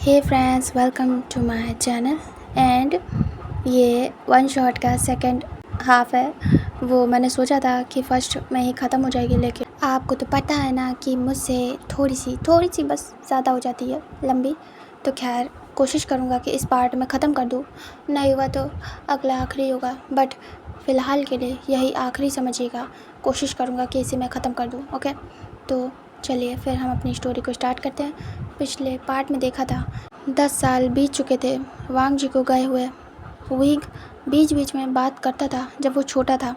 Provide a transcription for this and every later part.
Hey friends, welcome to my channel. And ये one shot का second half है। वो मैंने सोचा था कि फ़र्स्ट में ही ख़त्म हो जाएगी, लेकिन आपको तो पता है ना कि मुझसे थोड़ी सी बस ज़्यादा हो जाती है लंबी। तो खैर कोशिश करूँगा कि इस पार्ट में ख़त्म कर दूँ, नहीं हुआ तो अगला आखिरी होगा, बट फ़िलहाल के लिए यही आखिरी समझिएगा। कोशिश करूँगा कि इसे मैं ख़त्म कर दूँ। ओके, तो चलिए फिर हम अपनी स्टोरी को स्टार्ट करते हैं। पिछले पार्ट में देखा था 10 साल बीत चुके थे वांग जी को गए हुए। विंग बीच बीच में बात करता था। जब वो छोटा था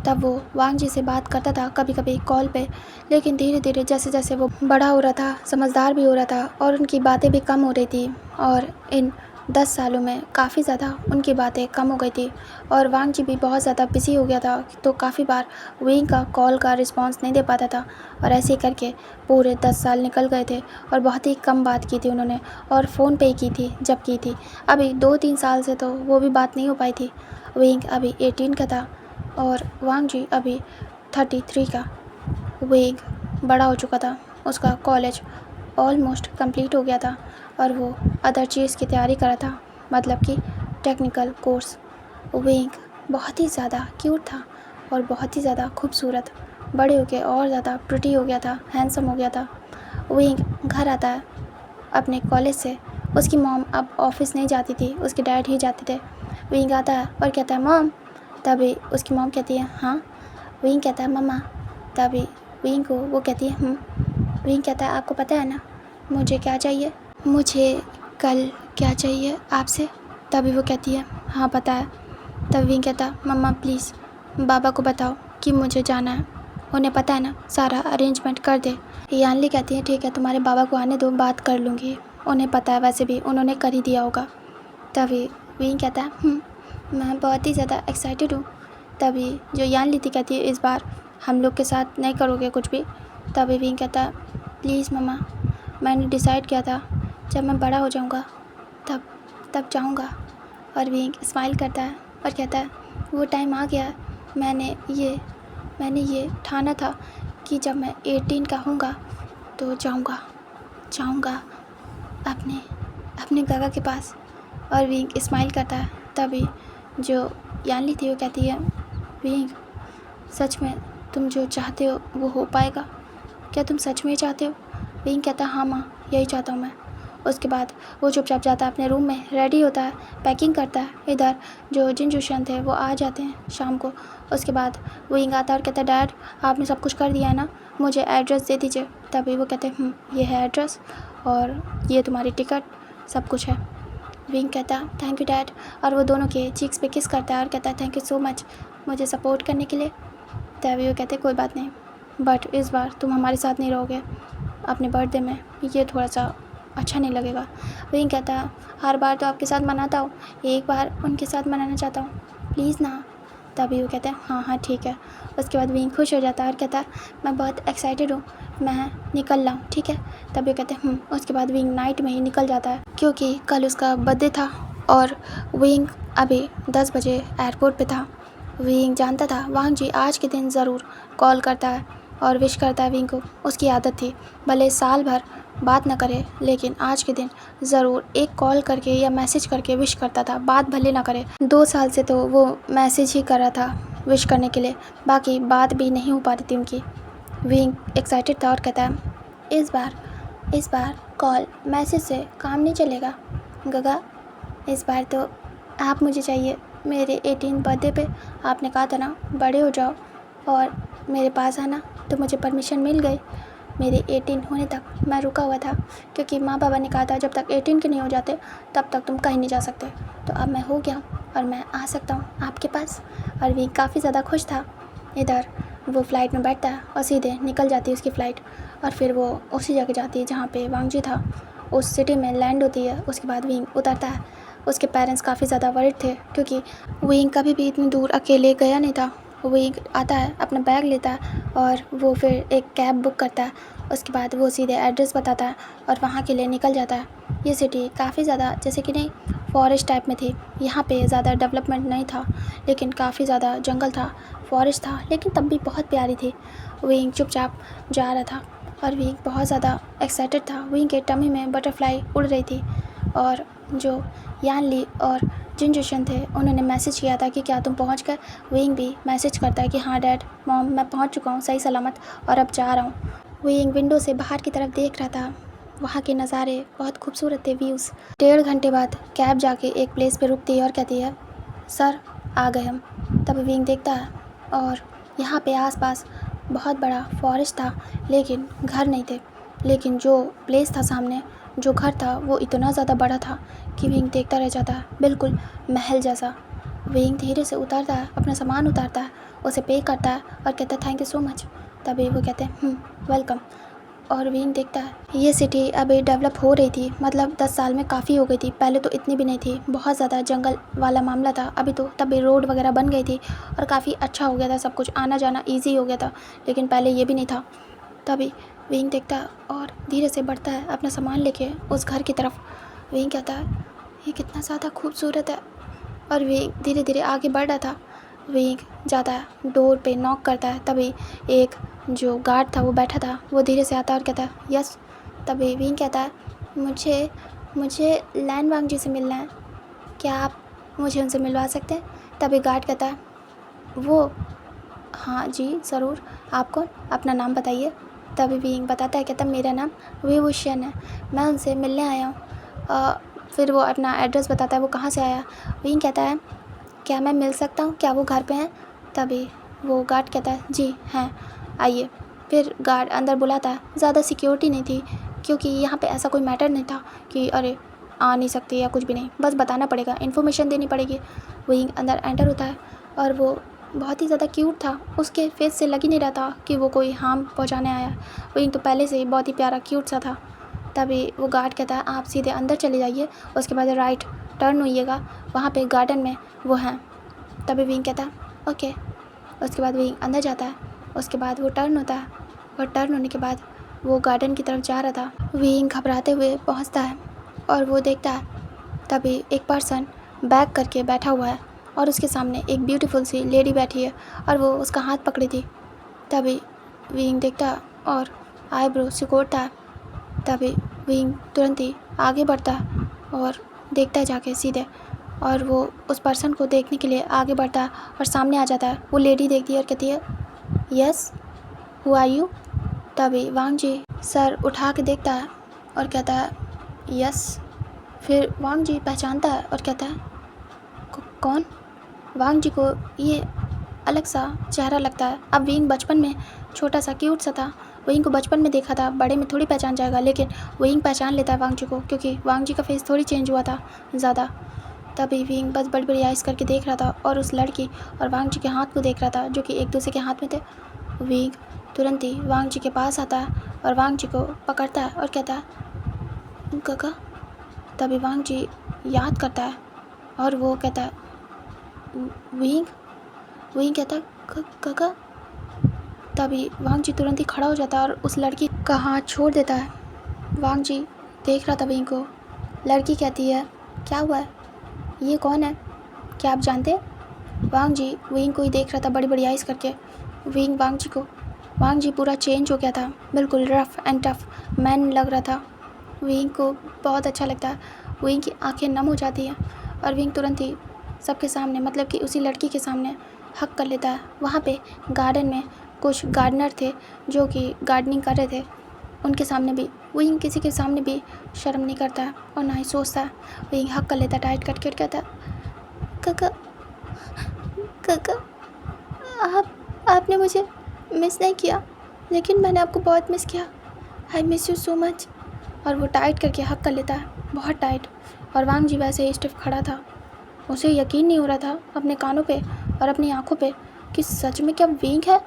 तब वो वांग जी से बात करता था, कभी कभी कॉल पे, लेकिन धीरे धीरे जैसे जैसे वो बड़ा हो रहा था, समझदार भी हो रहा था और उनकी बातें भी कम हो रही थी। और इन 10 सालों में काफ़ी ज़्यादा उनकी बातें कम हो गई थी और वांग जी भी बहुत ज़्यादा बिजी हो गया था, तो काफ़ी बार विंग का कॉल का रिस्पांस नहीं दे पाता था। और ऐसे ही करके पूरे 10 साल निकल गए थे और बहुत ही कम बात की थी उन्होंने, और फ़ोन पे ही की थी जब की थी। अभी 2-3 साल से तो वो भी बात नहीं हो पाई थी। विंग अभी 18 का था और वांग जी अभी 33 का। विंग बड़ा हो चुका था, उसका कॉलेज ऑलमोस्ट कंप्लीट हो गया था और वो अदर चीज़ की तैयारी कर रहा था, मतलब कि टेक्निकल कोर्स। विंग बहुत ही ज़्यादा क्यूट था और बहुत ही ज़्यादा खूबसूरत, बड़े हो के और ज़्यादा प्रिटी हो गया था, हैंडसम हो गया था। विंग घर आता है अपने कॉलेज से। उसकी मॉम अब ऑफिस नहीं जाती थी, उसके डैड ही जाते थे। विंग आता है और कहता है मॉम, तभी उसकी मॉम कहती है हाँ। विंग कहता है मम्मा, तभी विंग को वो कहती है। विंग कहता है आपको पता है ना मुझे क्या चाहिए, मुझे कल क्या चाहिए आपसे। तभी वो कहती है हाँ पता है। तब विंग कहता है मम्मा प्लीज़ बाबा को बताओ कि मुझे जाना है, उन्हें पता है ना, सारा अरेंजमेंट कर दे। यानली कहती है ठीक है, तुम्हारे बाबा को आने दो, बात कर लूँगी, उन्हें पता है, वैसे भी उन्होंने कर ही दिया होगा। तभी विंग कहता है मैं बहुत ही ज़्यादा एक्साइटेड हूँ। तभी जो यानली थी कहती है इस बार हम लोग के साथ नहीं करोगे कुछ भी। तभी विंग कहता है प्लीज़ मम्मा, मैंने डिसाइड किया था जब मैं बड़ा हो जाऊँगा तब जाऊँगा। और विंग स्माइल करता है और कहता है वो टाइम आ गया, मैंने ये ठाना था कि जब मैं 18 का होऊंगा तो जाऊँगा अपने काका के पास। और विंग स्माइल करता है। तभी जो यानली थी वो कहती है विंग सच में तुम जो चाहते हो वो हो पाएगा, क्या तुम सच में चाहते हो। विंग कहता है हाँ माँ, यही चाहता हूँ मैं। उसके बाद वो चुपचाप जाता है अपने रूम में, रेडी होता है, पैकिंग करता है। इधर जो जिन जुशन थे वो आ जाते हैं शाम को। उसके बाद विंग आता है और कहता है डैड आपने सब कुछ कर दिया है ना, मुझे एड्रेस दे दीजिए। तभी वो कहते हैं ये है एड्रेस और ये तुम्हारी टिकट, सब कुछ है। विंग कहता है थैंक यू डैड, और वो दोनों के चीक्स पे किस करता है और कहता है थैंक यू सो मच मुझे सपोर्ट करने के लिए। तभी वो कहते हैं कोई बात नहीं, बट इस बार तुम हमारे साथ नहीं रहोगे अपने बर्थडे में, ये थोड़ा सा अच्छा नहीं लगेगा। विंग कहता है हर बार तो आपके साथ मनाता हूँ, एक बार उनके साथ मनाना चाहता हूँ, प्लीज़ ना। तभी वो कहते हैं हाँ ठीक है। उसके बाद विंग खुश हो जाता है और कहता है मैं बहुत एक्साइटेड हूँ, मैं निकल रहा हूँ, ठीक है। तभी कहते हैं उसके बाद विंग नाइट में ही निकल जाता है क्योंकि कल उसका बर्थडे था और विंग अभी 10 बजे एयरपोर्ट पे था। विंग जानता था वांग जी आज के दिन ज़रूर कॉल करता है और विश करता है विंग को, उसकी आदत थी, भले साल भर बात ना करे लेकिन आज के दिन ज़रूर एक कॉल करके या मैसेज करके विश करता था, बात भले ना करे। 2 साल से तो वो मैसेज ही कर रहा था विश करने के लिए, बाकी बात भी नहीं हो पा रही थी उनकी। विंग एक्साइटेड था और कहता है इस बार कॉल मैसेज से काम नहीं चलेगा गगा, इस बार तो आप मुझे चाहिए। मेरे 18 बर्थडे पे आपने कहा था ना बड़े हो जाओ और मेरे पास आना, तो मुझे परमिशन मिल गई। मेरे 18 होने तक मैं रुका हुआ था क्योंकि माँ बाबा ने कहा था जब तक 18 के नहीं हो जाते तब तक तुम कहीं नहीं जा सकते, तो अब मैं हो गया हूँ और मैं आ सकता हूँ आपके पास। और भी काफ़ी ज़्यादा खुश था। इधर वो फ़्लाइट में बैठता है और सीधे निकल जाती है उसकी फ़्लाइट, और फिर वो उसी जगह जाती है जहाँ पे वांग जी था, उस सिटी में लैंड होती है। उसके बाद विंग उतरता है। उसके पेरेंट्स काफ़ी ज़्यादा वरिड थे क्योंकि विंग कभी भी इतनी दूर अकेले गया नहीं था। विंग आता है, अपना बैग लेता है और वो फिर एक कैब बुक करता है। उसके बाद वो सीधे एड्रेस बताता है और वहाँ के लिए निकल जाता है। ये सिटी काफ़ी ज़्यादा जैसे कि नहीं फॉरेस्ट टाइप में थी, यहाँ पे ज़्यादा डेवलपमेंट नहीं था लेकिन काफ़ी ज़्यादा जंगल था, फॉरेस्ट था, लेकिन तब भी बहुत प्यारी थी। विंग चुपचाप जा रहा था और विंग बहुत ज़्यादा एक्साइटेड था। विंग के टमी में बटरफ्लाई उड़ रही थी और जो यानली और जिनजुशन थे उन्होंने मैसेज किया था कि क्या तुम पहुंच गए। विंग भी मैसेज करता है कि हाँ डैड मॉम मैं पहुंच चुका हूँ सही सलामत और अब जा रहा हूँ। विंग विंडो से बाहर की तरफ देख रहा था। वहाँ के नज़ारे बहुत खूबसूरत थे, व्यूज़। 1.5 घंटे बाद कैब जाके एक प्लेस पे रुकती है और कहती है सर आ गए हम। तब विंग देखता है और यहाँ पे आसपास बहुत बड़ा फॉरेस्ट था लेकिन घर नहीं थे। लेकिन जो प्लेस था सामने, जो घर था वो इतना ज़्यादा बड़ा था कि विंग देखता रह जाता है, बिल्कुल महल जैसा। विंग धीरे से उतारता है, अपना सामान उतारता है, उसे पे करता है और कहता है थैंक यू सो मच। तभी वो कहते हैं वेलकम। और विंग देखता है ये सिटी अभी डेवलप हो रही थी, मतलब 10 साल में काफ़ी हो गई थी। पहले तो इतनी भी नहीं थी, बहुत ज़्यादा जंगल वाला मामला था। अभी तो तभी रोड वगैरह बन गई थी और काफ़ी अच्छा हो गया था, सब कुछ आना जाना ईजी हो गया था, लेकिन पहले ये भी नहीं था। तभी विंग देखता है और धीरे से बढ़ता है अपना सामान लेके उस घर की तरफ। विंग कहता है ये कितना ज़्यादा खूबसूरत है। और विंग धीरे धीरे आगे बढ़ रहा था। विंग जाता है, डोर पे नॉक करता है। तभी एक जो गार्ड था वो बैठा था, वो धीरे से आता है और कहता है यस। तभी विंग कहता है मुझे लैन वांग जी से मिलना है, क्या आप मुझे उनसे मिलवा सकते हैं। तभी गार्ड कहता है वो हाँ जी ज़रूर, आप कौन, अपना नाम बताइए। तभी विंग बताता है, कहता मेरा नाम विभूषण है, मैं उनसे मिलने आया हूँ। फिर वो अपना एड्रेस बताता है वो कहाँ से आया। विंग कहता है क्या मैं मिल सकता हूँ, क्या वो घर पे हैं। तभी वो गार्ड कहता है जी हैं, आइए। फिर गार्ड अंदर बुलाता है। ज़्यादा सिक्योरिटी नहीं थी क्योंकि यहाँ पे ऐसा कोई मैटर नहीं था कि अरे आ नहीं सकती या कुछ भी नहीं, बस बताना पड़ेगा, इन्फॉर्मेशन देनी पड़ेगी। विंग अंदर एंटर होता है और वो बहुत ही ज़्यादा क्यूट था, उसके फेस से लग ही नहीं रहा था कि वो कोई हार्म पहुँचाने आया। विंग तो पहले से ही बहुत ही प्यारा क्यूट सा था। तभी वो गार्ड कहता है आप सीधे अंदर चले जाइए, उसके बाद राइट टर्न होइएगा, वहाँ पे गार्डन में वो हैं। तभी विंग कहता है ओके। उसके बाद विंग अंदर जाता है, उसके बाद वो टर्न होता है और टर्न होने के बाद वो गार्डन की तरफ जा रहा था। विंग घबराते हुए पहुँचता है और वो देखता है तभी एक पर्सन बैग करके बैठा हुआ है और उसके सामने एक ब्यूटीफुल सी लेडी बैठी है और वो उसका हाथ पकड़ी थी। तभी विंग देखता है और आईब्रो सिकोड़ता है। तभी विंग तुरंत ही आगे बढ़ता है और देखता है जाके सीधे, और वो उस पर्सन को देखने के लिए आगे बढ़ता है और सामने आ जाता है। वो लेडी देखती है और कहती है यस हु आर यू। तभी वांग जी सर उठा के देखता है और कहता है यस। फिर वांग जी पहचानता है और कहता है कौन। वांग जी को ये अलग सा चेहरा लगता है। अब विंग बचपन में छोटा सा क्यूट सा था, विंग को बचपन में देखा था, बड़े में थोड़ी पहचान जाएगा, लेकिन विंग पहचान लेता है वांग जी को क्योंकि वांग जी का फेस थोड़ी चेंज हुआ था ज़्यादा। तभी विंग बस बड़ी बड़ी आइज़ करके देख रहा था और उस लड़की और वांग जी के हाथ को देख रहा था जो कि एक दूसरे के हाथ में थे। विंग तुरंत ही वांग जी के पास आता है और वांग जी को पकड़ता है और कहता है काका। तभी वांग जी याद करता है और वो कहता है विंग। विंग कहता है काका। तभी वांग जी तुरंत ही खड़ा हो जाता है और उस लड़की का हाथ छोड़ देता है। वांग जी देख रहा था विंग को। लड़की कहती है क्या हुआ है, ये कौन है, क्या आप जानते हैं। वांग जी विंग को ही देख रहा था बड़ी बड़ी आइज़ करके। विंग वांग जी को, वांग जी पूरा चेंज हो गया था, बिल्कुल रफ एंड टफ मैन लग रहा था। विंग को बहुत अच्छा लगता है। विंग की आंखें नम हो जाती हैं और विंग तुरंत ही सबके सामने, मतलब कि उसी लड़की के सामने हक कर लेता है। वहाँ पे गार्डन में कुछ गार्डनर थे जो कि गार्डनिंग कर रहे थे, उनके सामने भी विंग किसी के सामने भी शर्म नहीं करता है और ना ही सोचता है। विंग हक कर लेता है टाइट करके और कहता है काका काका आपने मुझे मिस नहीं किया, लेकिन मैंने आपको बहुत मिस किया, I miss you so much. और वो टाइट करके हक कर लेता है, बहुत टाइट। और वांग जी वैसे ही स्टिफ खड़ा था, उसे यकीन नहीं हो रहा था अपने कानों पे और अपनी आंखों पे कि सच में क्या विंग है।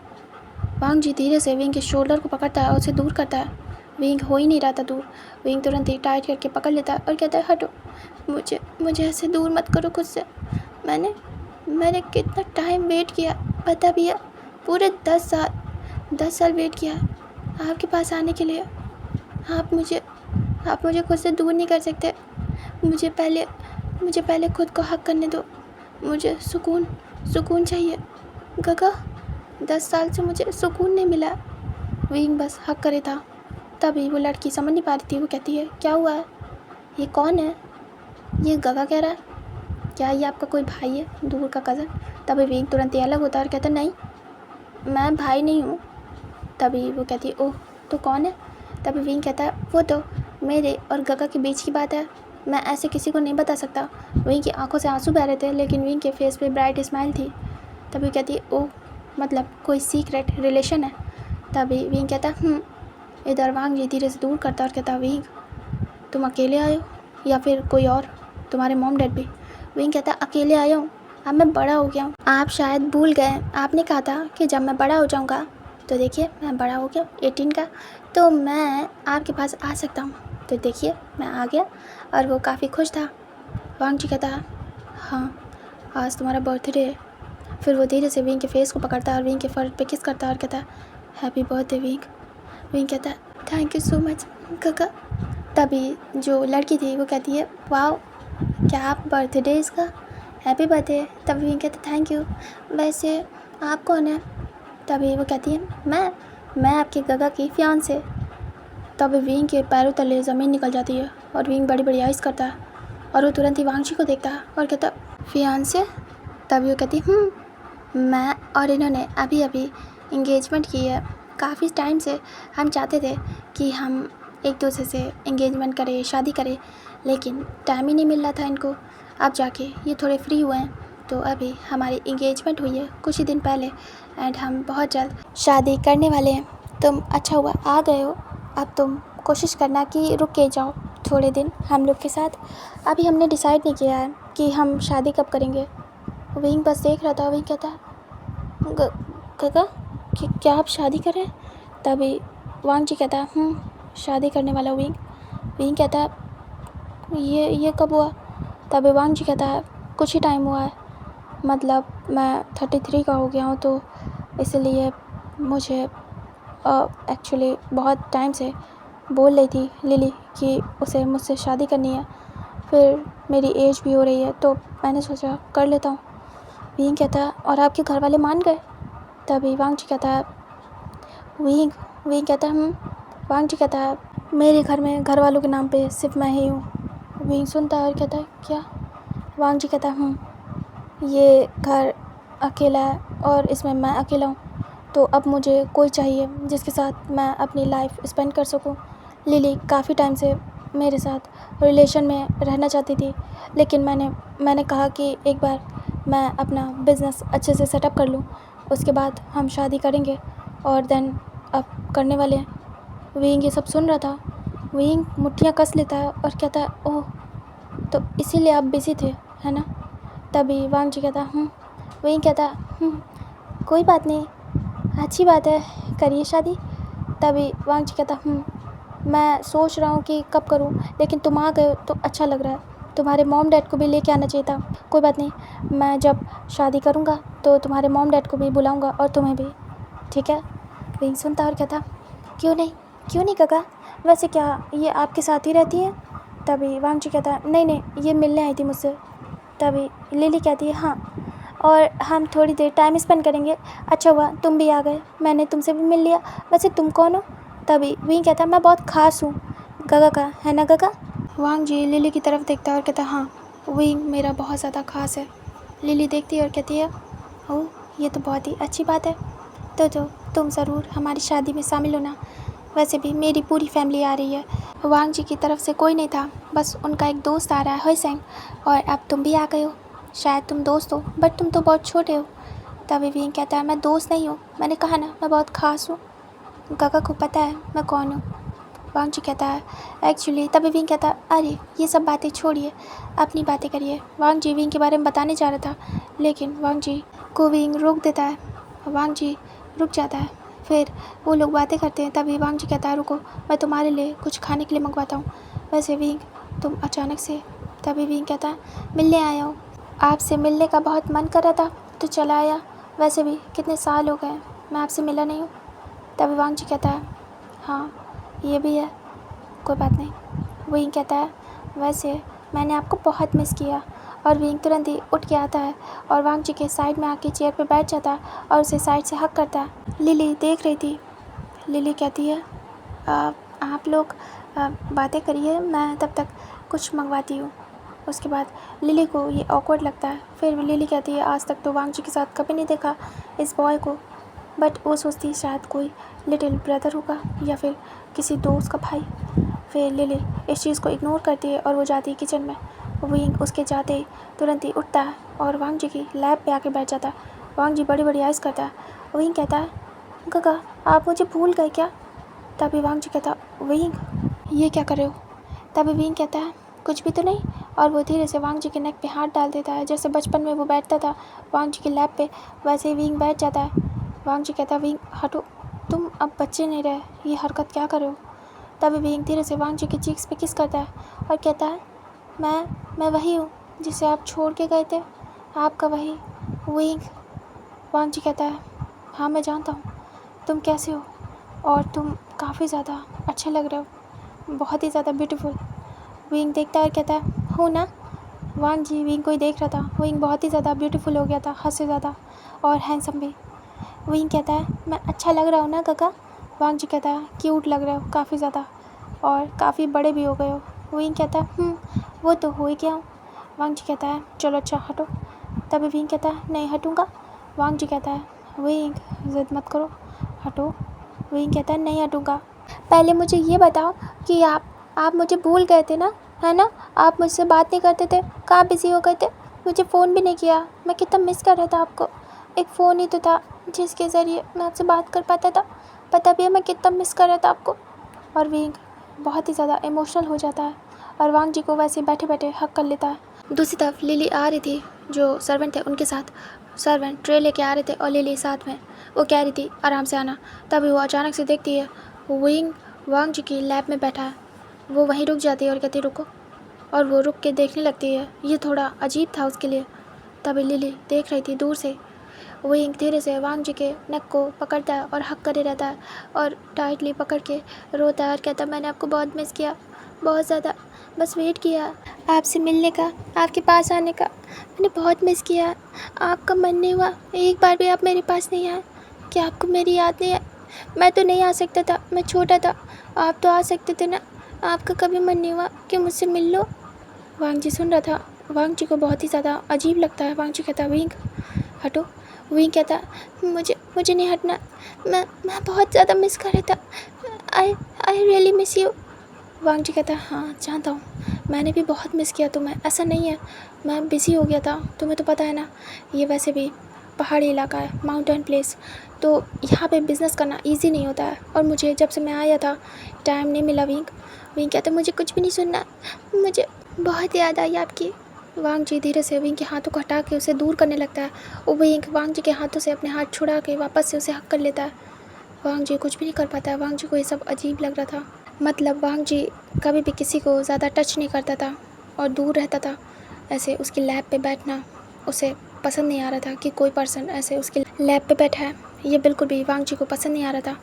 वांग जी धीरे से विंग के शोल्डर को पकड़ता है और उसे दूर करता है। विंग हो ही नहीं रहा था दूर। विंग तुरंत ही टाइट करके पकड़ लेता है और कहता है हटो, मुझे ऐसे दूर मत करो खुद से। मैंने कितना टाइम वेट किया पता भी है, पूरे 10 साल वेट किया आपके पास आने के लिए। आप मुझे खुद से दूर नहीं कर सकते। मुझे पहले खुद को हक करने दो, मुझे सुकून चाहिए काका। 10 साल से मुझे सुकून नहीं मिला। विंग बस हक करे था। तभी वो लड़की समझ नहीं पा रही थी, वो कहती है क्या हुआ है, ये कौन है। ये गगा कह रहा है, क्या ये आपका कोई भाई है, दूर का कज़न? तभी विंग तुरंत ही अलग होता है और कहता नहीं, मैं भाई नहीं हूँ। तभी वो कहती है ओह तो कौन है? तभी विंग कहता है वो तो मेरे और गगा के बीच की बात है, मैं ऐसे किसी को नहीं बता सकता। विंग की आंखों से आंसू बह रहे थे, लेकिन विंग के फेस पे ब्राइट स्माइल थी। तभी कहती है ओह मतलब कोई सीक्रेट रिलेशन है? तभी विंग कहता इधर वांग जी धीरे से दूर करता और कहता विंग तुम अकेले आए हो या फिर कोई और, तुम्हारे मॉम डैड भी? विंग कहता अकेले आया हूँ, अब मैं बड़ा हो गया हूँ, आप शायद भूल गए, आपने कहा था कि जब मैं बड़ा हो जाऊँगा तो देखिए मैं बड़ा हो गया 18 का, तो मैं आपके पास आ सकता हूँ। तो देखिए मैं आ गया और वो काफ़ी खुश था। वांग जी कहता हाँ आज तुम्हारा बर्थडे है। फिर वो धीरे से विंग के फेस को पकड़ता है और विंग के फर पे किस करता है और कहता है हैप्पी बर्थडे विंग। विंग कहता है थैंक यू सो मच काका। तभी जो लड़की थी वो कहती है वाओ क्या आप बर्थडे इसका, हैप्पी बर्थडे। तभी विंग कहता थैंक यू, वैसे आप कौन है? तभी वो कहती है मैं आपके गगा की फियांसे। तभी विंग के पैरों तले ज़मीन निकल जाती है और विंग बड़ी बड़ी आइज़ करता है और वो तुरंत ही वांग जी को देखता है और कहता फियांसे? तभी वो कहती मैं और इन्होंने अभी अभी इंगेजमेंट की है, काफ़ी टाइम से हम चाहते थे कि हम एक दूसरे से इंगेजमेंट करें, शादी करें, लेकिन टाइम ही नहीं मिल रहा था इनको। अब जाके ये थोड़े फ्री हुए हैं तो अभी हमारी इंगेजमेंट हुई है कुछ ही दिन पहले एंड हम बहुत जल्द शादी करने वाले हैं। तुम अच्छा हुआ आ गए हो, अब तुम कोशिश करना कि रुक के जाओ थोड़े दिन हम लोग के साथ। अभी हमने डिसाइड नहीं किया है कि हम शादी कब करेंगे। विंग बस देख रहा था। विंग कहता काका क्या आप शादी कर रहे हैं? तभी वांग जी कहता शादी करने वाला विंग। विंग कहता है ये कब हुआ? तभी वांग जी कहता है कुछ ही टाइम हुआ है, मतलब मैं 33 का हो गया हूँ, तो इसलिए मुझे एक्चुअली बहुत टाइम से बोल रही थी लिली कि उसे मुझसे शादी करनी है, फिर मेरी एज भी हो रही है तो मैंने सोचा कर लेता हूँ। विंग कहता है और आपके घर वाले मान गए? तभी वांग जी कहता है विंग कहता है वांग जी कहता है मेरे घर में घर वालों के नाम पे सिर्फ मैं ही हूँ। विंग सुनता है और कहता है क्या? वांग जी कहता है ये घर अकेला है और इसमें मैं अकेला हूँ, तो अब मुझे कोई चाहिए जिसके साथ मैं अपनी लाइफ स्पेंड कर सकूँ। लिली काफ़ी टाइम से मेरे साथ रिलेशन में रहना चाहती थी, लेकिन मैंने कहा कि एक बार मैं अपना बिज़नेस अच्छे से सेटअप कर लूँ, उसके बाद हम शादी करेंगे और देन अब करने वाले हैं। विंग ये सब सुन रहा था। विंग मुट्ठियाँ कस लेता है और कहता है ओह तो इसीलिए आप बिज़ी थे है ना? तभी वांग जी कहता विंग कहता कोई बात नहीं, अच्छी बात है, करिए शादी। तभी वांग जी कहता मैं सोच रहा हूँ कि कब करूँ, लेकिन तुम आ गए तो अच्छा लग रहा है, तुम्हारे मॉम डैड को भी लेके आना चाहिए था। कोई बात नहीं, मैं जब शादी करूँगा तो तुम्हारे मॉम डैड को भी बुलाऊँगा और तुम्हें भी, ठीक है? विंग सुनता और कहता क्यों नहीं काका, वैसे क्या ये आपके साथ ही रहती है? तभी वांग जी कहता नहीं ये मिलने आई थी मुझसे। तभी लिली कहती है हाँ, और हम थोड़ी देर टाइम स्पेंड करेंगे। अच्छा हुआ तुम भी आ गए, मैंने तुमसे भी मिल लिया। वैसे तुम कौन हो? तभी विंग कहता मैं बहुत ख़ास हूँ गगा का, है ना गगा? वांग जी लिली की तरफ देखता है और कहता हाँ विंग मेरा बहुत ज़्यादा ख़ास है। लिली देखती है और कहती है ओह ये तो बहुत ही अच्छी बात है, तो तुम ज़रूर हमारी शादी में शामिल होना। वैसे भी मेरी पूरी फैमिली आ रही है। वांग जी की तरफ से कोई नहीं था, बस उनका एक दोस्त आ रहा है हुईसेंग, और अब तुम भी आ गए हो। शायद तुम दोस्त हो बट तुम तो बहुत छोटे हो। तभी विंग कहता है मैं दोस्त नहीं हूँ, मैंने कहा ना मैं बहुत ख़ास हूँ, काका को पता है मैं कौन हूँ। वांग जी कहता है एक्चुअली। तभी विंग कहता है अरे ये सब बातें छोड़िए, अपनी बातें करिए। वांग जी विंग के बारे में बताने जा रहा था, लेकिन वांग जी को विंग रोक देता है। वांग जी रुक जाता है, फिर वो लोग बातें करते हैं। तभी वांग जी कहता है रुको मैं तुम्हारे लिए कुछ खाने के लिए मंगवाता हूँ। वैसे विंग तुम अचानक से? तभी विंग कहता है मिलने आया हूँ, आपसे मिलने का बहुत मन कर रहा था तो चला आया। वैसे भी कितने साल हो गए मैं आपसे मिला नहीं हूँ। तभी वांग जी कहता है हाँ ये भी है, कोई बात नहीं। विंग कहता है वैसे मैंने आपको बहुत मिस किया। और विंग तुरंत ही उठ के आता है और वांग जी के साइड में आके चेयर पे बैठ जाता है और उसे साइड से हक करता है। लिली देख रही थी। लिली कहती है आप लोग बातें करिए, मैं तब तक कुछ मंगवाती हूँ। उसके बाद लिली को ये ऑकवर्ड लगता है। फिर लिली कहती है आज तक तो वांग जी के साथ कभी नहीं देखा इस बॉय को, बट वो सोचती है शायद कोई लिटिल ब्रदर होगा या फिर किसी दोस्त का भाई। फिर लिली इस चीज़ को इग्नोर करती है और वो जाती है किचन में। विंग उसके जाते ही तुरंत ही उठता है और वांग जी की लैब पे आके बैठ जाता है। वांग जी बड़ी बड़ी आइज़ करता है। विंग कहता है गगा आप मुझे भूल गए क्या? तभी वांग जी कहता विंग ये क्या कर रहे हो? तभी विंग कहता है कुछ भी तो नहीं, और वो धीरे से वांग जी के नेक पे हाथ डाल देता है। जैसे बचपन में वो बैठता था वांग जी के लैब पे, वैसे ही विंग बैठ जाता है। वांग जी कहता है विंग हटो, तुम अब बच्चे नहीं रहे, ये हरकत क्या कर रहे हो? तभी विंग धीरे से वांग जी के चीक्स पे किस करता है और कहता है मैं वही हूँ जिसे आप छोड़ के गए थे, आपका वही विंग। वांग जी कहता है हाँ मैं जानता हूँ तुम कैसे हो और तुम काफ़ी ज़्यादा अच्छे लग रहे हो, बहुत ही ज़्यादा ब्यूटीफुल। विंग देखता है और कहता है हो ना। वांग जी विंग को ही देख रहा था। विंग बहुत ही ज़्यादा ब्यूटीफुल हो गया था, हद से ज़्यादा, और हैंडसम भी। विंग कहता है मैं अच्छा लग रहा हूँ ना काका? वांग जी कहता है क्यूट लग रहे हो काफ़ी ज़्यादा, और काफ़ी बड़े भी हो गए हो। विंग कहता है वो तो हो ही गया हूँ। वांग जी कहता है चलो अच्छा हटो। तभी विंग कहता है नहीं हटूँगा। वांग जी कहता है विंग ज़िद मत करो, हटो। विंग कहता है नहीं हटूँगा। पहले मुझे ये बताओ कि आप मुझे भूल गए थे ना, है ना? आप मुझसे बात नहीं करते थे, कहाँ बिज़ी हो गए थे? मुझे फ़ोन भी नहीं किया, मैं कितना मिस कर रहा था आपको। एक फ़ोन ही तो था जिसके ज़रिए मैं आपसे बात कर पाता था, पता भी है मैं कितना मिस कर रहा था आपको। और विंग बहुत ही ज़्यादा इमोशनल हो जाता है और वांग जी को वैसे बैठे बैठे हक कर लेता है। दूसरी तरफ लिली आ रही थी, जो सर्वेंट थे उनके साथ, सर्वेंट ट्रे लेके आ रहे थे और लिली साथ में। वो कह रही थी आराम से आना। तभी वो अचानक से देखती है विंग वांग जी की लैब में बैठा है। वो वहीं रुक जाती है और कहती है रुको, और वो रुक के देखने लगती है। ये थोड़ा अजीब था उसके लिए। तभी लिली देख रही थी दूर से। विंग धीरे से वांग जी के नेक को पकड़ता है और हक करे रहता है और टाइटली पकड़ के रोता है और कहता है मैंने आपको बहुत मिस किया, बहुत ज़्यादा, बस वेट किया आपसे मिलने का, आपके पास आने का, मैंने बहुत मिस किया। आपका मन नहीं हुआ, एक बार भी आप मेरे पास नहीं आए? क्या आपको मेरी याद नहीं है? मैं तो नहीं आ सकता था, मैं छोटा था, आप तो आ सकते थे ना। आपका कभी मन नहीं हुआ कि मुझसे मिल लो? वांग जी सुन रहा था। वांग जी को बहुत ही ज़्यादा अजीब लगता है। वांग जी कहता विंग हटो। विंग कहता मुझे नहीं हटना, मैं बहुत ज़्यादा मिस कर रहा था, आई रियली मिस यू। वांग जी कहता है हाँ जानता हूँ, मैंने भी बहुत मिस किया तुम्हें, ऐसा नहीं है, मैं बिज़ी हो गया था, तुम्हें तो पता है ना, ये वैसे भी पहाड़ी इलाका है, माउंटेन प्लेस, तो यहाँ पे बिज़नेस करना इजी नहीं होता है, और मुझे जब से मैं आया था टाइम नहीं मिला। विंग कहता मुझे कुछ भी नहीं सुनना, मुझे बहुत याद आई आपकी। वांग जी धीरे से विंग के हाथों को हटा के उसे दूर करने लगता है। वो विंग वांग जी के हाथों से अपने हाथ छुड़ा के वापस से उसे हक कर लेता है। वांग जी कुछ भी नहीं कर पाता है। वांग जी को ये सब अजीब लग रहा था। मतलब वांग जी कभी भी किसी को ज़्यादा टच नहीं करता था और दूर रहता था। ऐसे उसकी लैब पे बैठना उसे पसंद नहीं आ रहा था कि कोई पर्सन ऐसे उसकी लैब पे बैठा है, ये बिल्कुल भी वांग जी को पसंद नहीं आ रहा था।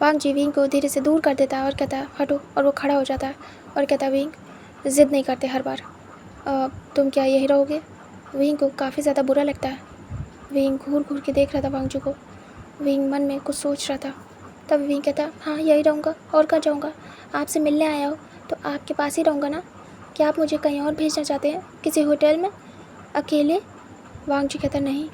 वांग जी विंग को धीरे से दूर कर देता है और कहता है हटो, और वो खड़ा हो जाता है और कहता है विंग ज़िद नहीं करते हर बार, तुम क्या यही रहोगे? विंग को काफ़ी ज़्यादा बुरा लगता है। विंग घूर घूर के देख रहा था वांग जी को। विंग मन में कुछ सोच रहा था। तब विंग कहता हाँ यही रहूँगा, और कहाँ जाऊँगा? आपसे मिलने आया हो तो आपके पास ही रहूँगा ना। क्या आप मुझे कहीं और भेजना चाहते हैं, किसी होटल में अकेले? वांग जी कहता नहीं।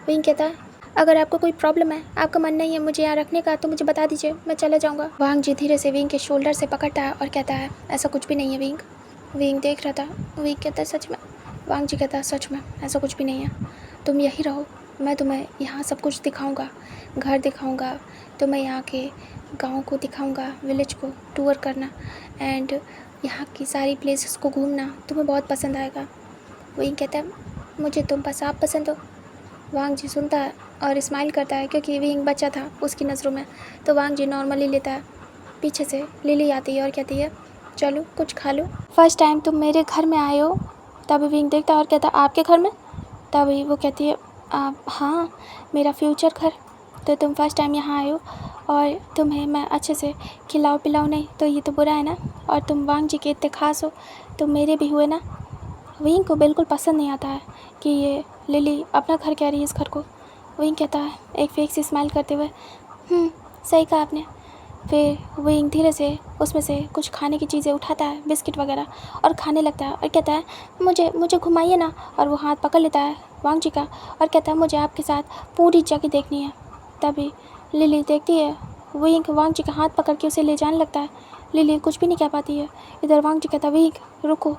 विंग कहता अगर आपको कोई प्रॉब्लम है, आपका मन नहीं है मुझे यहाँ रखने का, तो मुझे बता दीजिए, मैं चला जाऊँगा। वांग जी धीरे से विंग के शोल्डर से पकड़ता है और कहता है ऐसा कुछ भी नहीं है विंग। विंग देख रहा था। विंग कहता है सच में? वांग जी कहता है सच में, ऐसा कुछ भी नहीं है, तुम यही रहो, मैं तुम्हें यहाँ सब कुछ दिखाऊंगा, घर दिखाऊंगा, तुम्हें यहाँ के गांव को दिखाऊंगा, विलेज को टूर करना, एंड यहाँ की सारी प्लेसेस को घूमना तुम्हें बहुत पसंद आएगा। विंग कहता है मुझे तुम बस आप पसंद हो। वांग जी सुनता है और स्माइल करता है, क्योंकि विंग बच्चा था उसकी नज़रों में, तो वांग जी नॉर्मली लेता है। पीछे से लिली आती है और कहती है चलो कुछ खा लो, फर्स्ट टाइम तुम मेरे घर में आए हो। तभी विंग देखता है और कहता है आपके घर में? तभी वो कहती है हाँ मेरा फ्यूचर घर, तो तुम फर्स्ट टाइम यहाँ आए हो और तुम्हें मैं अच्छे से खिलाओ पिलाओ नहीं तो ये तो बुरा है ना, और तुम वांग जी के इतने खास हो, तुम मेरे भी हुए ना। विंग को बिल्कुल पसंद नहीं आता है कि ये लिली अपना घर कह रही है इस घर को। विंग कहता है एक फेक से स्माइल करते हुए सही कहा आपने, फिर विंग धीरे से उसमें से कुछ खाने की चीज़ें उठाता है, बिस्किट वगैरह, और खाने लगता है और कहता है मुझे मुझे घुमाइए ना। और वो हाथ पकड़ लेता है वांग जी का और कहता है मुझे आपके साथ पूरी जगह देखनी है। तभी लिली देखती है विंग वांग जी का हाथ पकड़ के उसे ले जाने लगता है। लिली कुछ भी नहीं कह पाती है। इधर वांग जी कहता है विंग रुको,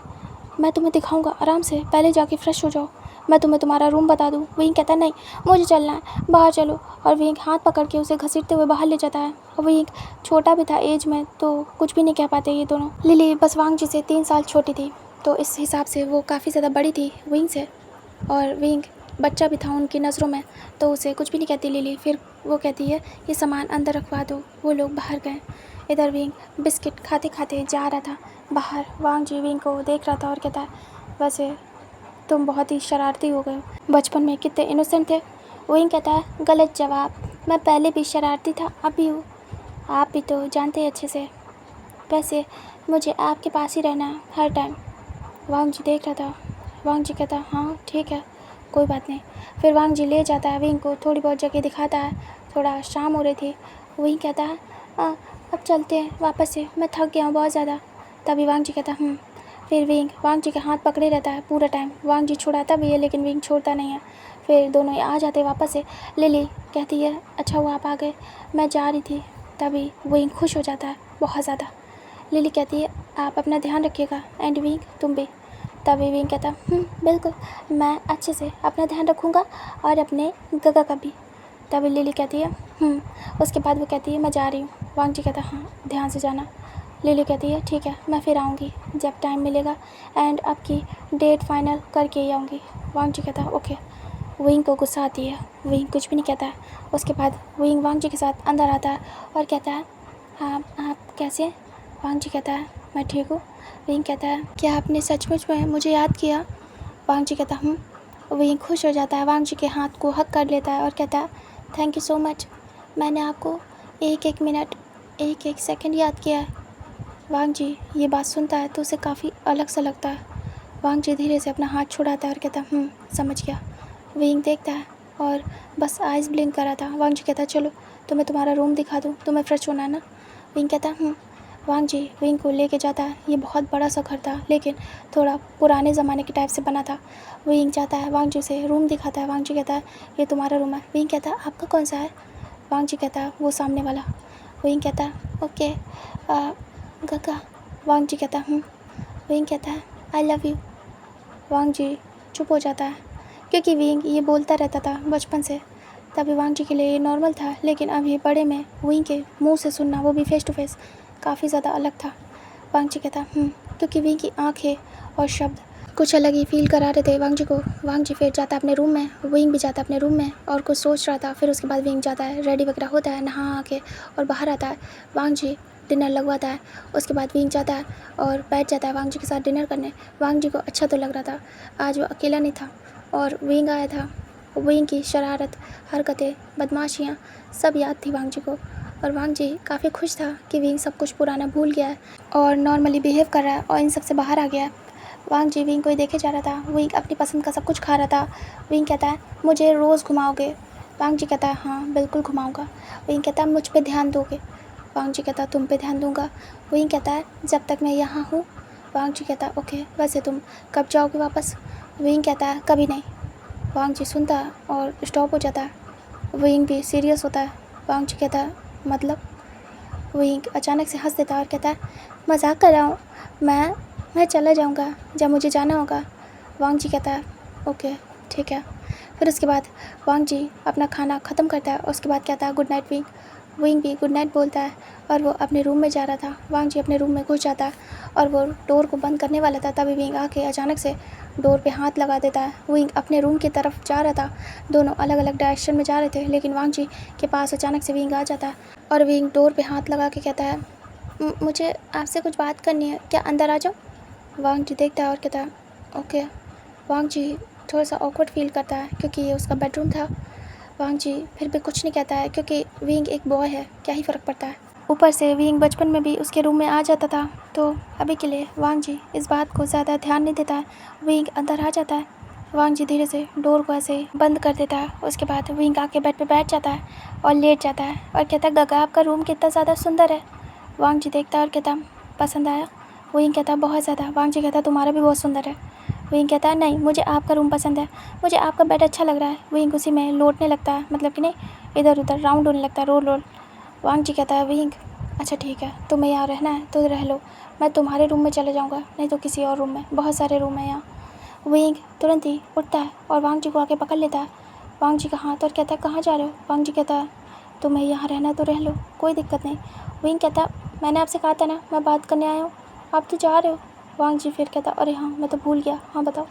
मैं तुम्हें दिखाऊंगा, आराम से, पहले जाके फ्रेश हो जाओ, मैं तुम्हें तुम्हारा रूम बता दूँ। विंग कहता है नहीं मुझे चलना है, बाहर चलो। और विंग हाथ पकड़ के उसे घसीटते हुए बाहर ले जाता है। और विंग छोटा भी था एज में, तो कुछ भी नहीं कह पाते ये दोनों। लिली बस वांग जी से 3 साल छोटी थी, तो इस हिसाब से वो काफ़ी ज़्यादा बड़ी थी विंग से, और विंग बच्चा भी था उनकी नज़रों में, तो उसे कुछ भी नहीं कहती लिली। फिर वो कहती है ये सामान अंदर रखवा दो। वो लोग बाहर गए। इधर विंग बिस्किट खाते खाते जा रहा था बाहर। वांग जी विंग को देख रहा था और कहता है वैसे तुम बहुत ही शरारती हो गए हो, बचपन में कितने इनोसेंट थे। विंग कहता है गलत जवाब, मैं पहले भी शरारती था, अब भी हूँ, आप भी तो जानते हैं अच्छे से, वैसे मुझे आपके पास ही रहना है हर टाइम। वांग जी देख रहा था। वांग जी कहता हाँ ठीक है, कोई बात नहीं। फिर वांग जी ले जाता है विंग को, थोड़ी बहुत जगह दिखाता है। थोड़ा शाम हो रही थी। विंग कहता है अब चलते हैं वापस से, मैं थक गया हूँ बहुत ज़्यादा। तभी वांग जी कहता फिर विंग वांग जी के हाथ पकड़े रहता है पूरा टाइम। वांग जी छुड़ाता भी है लेकिन विंग छोड़ता नहीं है। फिर दोनों आ जाते वापस से। लिली कहती है अच्छा हुआ आप आ गए, मैं जा रही थी। तभी विंग खुश हो जाता है बहुत ज़्यादा। लिली कहती है आप अपना ध्यान रखिएगा, एंड विंग तुम भी। तभी विंग कहता बिल्कुल, मैं अच्छे से अपना ध्यान रखूँगा और अपने गगा का भी। तभी लिली कहती है उसके बाद वो कहती है मैं जा रही हूँ। वांग जी कहता हाँ ध्यान से जाना। लिली कहती है ठीक है, मैं फिर आऊँगी जब टाइम मिलेगा, एंड आपकी डेट फाइनल करके ही आऊँगी। वांग जी कहता ओके। विंग को गुस्सा आती है। विंग कुछ भी नहीं कहता है। उसके बाद विंग वांग जी के साथ अंदर आता है और कहता है आप कैसे हैं? वांग जी कहता है मैं ठीक हूँ। विंग कहता है क्या आपने सचमुच में मुझे याद किया? वांग जी कहता विंग खुश हो जाता है, वांग जी के हाथ को हक कर लेता है और कहता है थैंक यू सो मच, मैंने आपको एक एक मिनट एक एक सेकंड याद किया है। वांग जी ये बात सुनता है तो उसे काफ़ी अलग सा लगता है। वांग जी धीरे से अपना हाथ छुड़ाता है और कहता समझ गया। विंग देखता है और बस आइज़ ब्लिंक कर रहा था। वांग जी कहता चलो तुम्हें तुम्हारा रूम दिखा दूँ, तुम्हें फ्रेश होना है ना? विंग कहता वांग जी विंग को लेके जाता है। ये बहुत बड़ा सा घर था लेकिन थोड़ा पुराने ज़माने के टाइप से बना था। विंग जाता है वांग जी से रूम दिखाता है। वांग जी कहता है ये तुम्हारा रूम है। विंग कहता है आपका कौन सा है? वांग जी कहता है वो सामने वाला। विंग कहता है ओके गगा। वांग जी कहता विंग कहता है आई लव यू। वांग जी चुप हो जाता है क्योंकि विंग ये बोलता रहता था बचपन से। तभी वांग जी के लिए ये नॉर्मल था, लेकिन अब ये बड़े में विंग के मुंह से सुनना, वो भी फेस टू फेस, काफ़ी ज़्यादा अलग था। वांग जी कहता क्योंकि विंग की आँखें और शब्द कुछ अलग ही फील करा रहे थे वांग जी को। वांग जी फिर जाता अपने रूम में, विंग भी जाता अपने रूम में और कुछ सोच रहा था। फिर उसके बाद विंग जाता है, रेडी वगैरह होता है, नहा आके और बाहर आता है। वांग जी डिनर लगवाता है। उसके बाद विंग जाता है और बैठ जाता है वांग जी के साथ डिनर करने। वांग जी को अच्छा तो लग रहा था, आज वो अकेला नहीं था और विंग आया था। विंग की शरारत, हरकतें, बदमाशियाँ सब याद थी वांग जी को, और वांग जी काफ़ी खुश था कि विंग सब कुछ पुराना भूल गया है और नॉर्मली बिहेव कर रहा है और इन सब से बाहर आ गया है। वांग जी विंग को ही देखे जा रहा था। विंग अपनी पसंद का सब कुछ खा रहा था। विंग कहता है मुझे रोज़ घुमाओगे? वांग जी कहता है हाँ बिल्कुल घुमाऊँगा। विंग कहता है मुझ पर ध्यान दोगे? वांग जी कहता है तुम पे ध्यान दूंगा। विंग कहता है जब तक मैं यहाँ हूँ। वांग जी कहता है ओके, वैसे तुम कब जाओगे वापस? विंग कहता है कभी नहीं। वांग जी सुनता है और स्टॉप हो जाता है। विंग भी सीरियस होता है। वांग जी कहता है मतलब? विंग अचानक से हंस देता है और कहता है मजाक कर रहा हूँ, मैं चला जाऊँगा जब मुझे जाना होगा। वांग जी कहता है ओके ठीक है। फिर उसके बाद वांग जी अपना खाना ख़त्म करता है और उसके बाद कहता है गुड नाइट विंग। विंग भी गुड नाइट बोलता है और वो अपने रूम में जा रहा था। वांग जी अपने रूम में घुस जाता है और वो डोर को बंद करने वाला था, तभी विंग आके अचानक से डोर पे हाथ लगा देता है। विंग अपने रूम की तरफ जा रहा था, दोनों अलग अलग डायरेक्शन में जा रहे थे, लेकिन वांग जी के पास अचानक से विंग आ जाता है और विंग डोर पे हाथ लगा के कहता है मुझे आपसे कुछ बात करनी है, क्या अंदर आ जाऊँ? वांग जी देखता है और कहता है ओके। वांग जी थोड़ा सा ऑकवर्ड फील करता है क्योंकि ये उसका बेडरूम था। वांग जी फिर भी कुछ नहीं कहता है क्योंकि विंग एक बॉय है, क्या ही फ़र्क पड़ता है। ऊपर से विंग बचपन में भी उसके रूम में आ जाता था, तो अभी के लिए वांग जी इस बात को ज़्यादा ध्यान नहीं देता है। विंग अंदर आ जाता है वांग जी धीरे से डोर को ऐसे बंद कर देता है। उसके बाद विंग आके बेड पे बैठ जाता है और लेट जाता है और कहता है गगा आपका रूम कितना ज़्यादा सुंदर है। वांग जी देखता है और कहता पसंद आया। विंग कहता है बहुत ज़्यादा। वांग जी कहता है तुम्हारा भी बहुत सुंदर है। विंग कहता है नहीं, मुझे आपका रूम पसंद है, मुझे आपका बेड अच्छा लग रहा है। विंग उसी में लौटने लगता है, मतलब कि नहीं, इधर उधर राउंड होने लगता है, रोल रोल। वांग जी कहता है विंग अच्छा ठीक है, तुम्हें यहाँ रहना है तो रह लो, मैं तुम्हारे रूम में चले जाऊँगा, नहीं तो किसी और रूम में, बहुत सारे रूम हैं यहाँ। विंग तुरंत ही उठता है और वांग जी को आके पकड़ लेता है वांग जी का हाथ और कहता है कहाँ जा रहे हो। वांग जी कहता है तुम्हें यहाँ रहना है तो रह लो, कोई दिक्कत नहीं। विंग कहता मैंने आपसे कहा था ना मैं बात करने आया हूँ, आप तो जा रहे हो। वांग जी फिर कहता अरे हाँ मैं तो भूल गया, हाँ बताओ।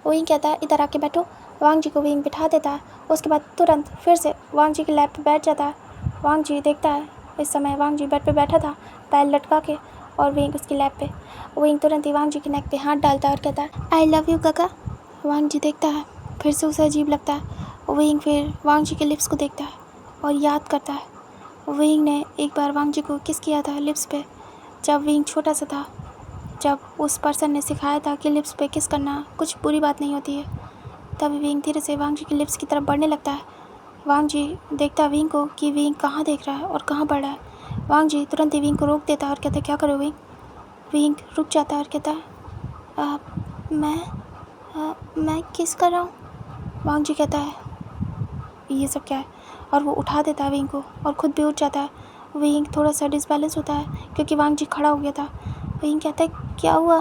विंग कहता है इधर आके बैठो। वांग जी को विंग बिठा देता है। उसके बाद तुरंत फिर से वांग जी के लैप पे बैठ जाता है। वांग जी देखता है इस समय वांग जी बेड पे बैठा था पैर लटका के और विंग उसकी लैप पे। विंग तुरंत ही वांग जी के नेक पे हाथ डालता है और कहता है आई लव यू काका। वांग जी देखता है, फिर से उसे अजीब लगता है। विंग फिर वांग जी के लिप्स को देखता है और याद करता है विंग ने एक बार वांग जी को किस किया था लिप्स पे, जब विंग छोटा सा था, जब उस पर्सन ने सिखाया था कि लिप्स पे किस करना कुछ बुरी बात नहीं होती है। तभी विंग धीरे से वांग जी के लिप्स की तरफ बढ़ने लगता है। वांग जी देखता है विंग को कि विंग कहाँ देख रहा है और कहाँ बढ़ रहा है। वांग जी तुरंत ही विंग को रोक देता है और कहता है क्या करो विंग। विंग रुक जाता है और कहता है मैं किस कर रहा हूँ। वांग जी कहता है ये सब क्या है, और वो उठा देता है विंग को और ख़ुद भी उठ जाता है। विंग थोड़ा सा डिसबैलेंस होता है क्योंकि वांग जी खड़ा हो गया था। विंग कहता है क्या हुआ,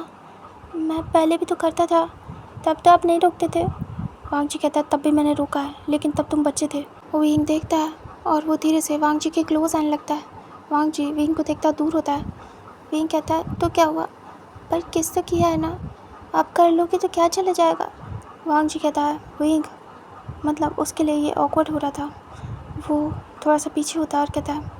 मैं पहले भी तो करता था, तब तो आप नहीं रोकते थे। वांग जी कहता है तब भी मैंने रोका है, लेकिन तब तुम बच्चे थे। विंग देखता है और वो धीरे से वांग जी के क्लोज आने लगता है। वांग जी विंग को देखता दूर होता है। विंग कहता है तो क्या हुआ, पर किस तो किया है ना, आप कर लोगे तो क्या चला जाएगा। वांग जी कहता है विंग मतलब उसके लिए ये ऑकवर्ड हो रहा था। वो थोड़ा सा पीछे होता है और कहता है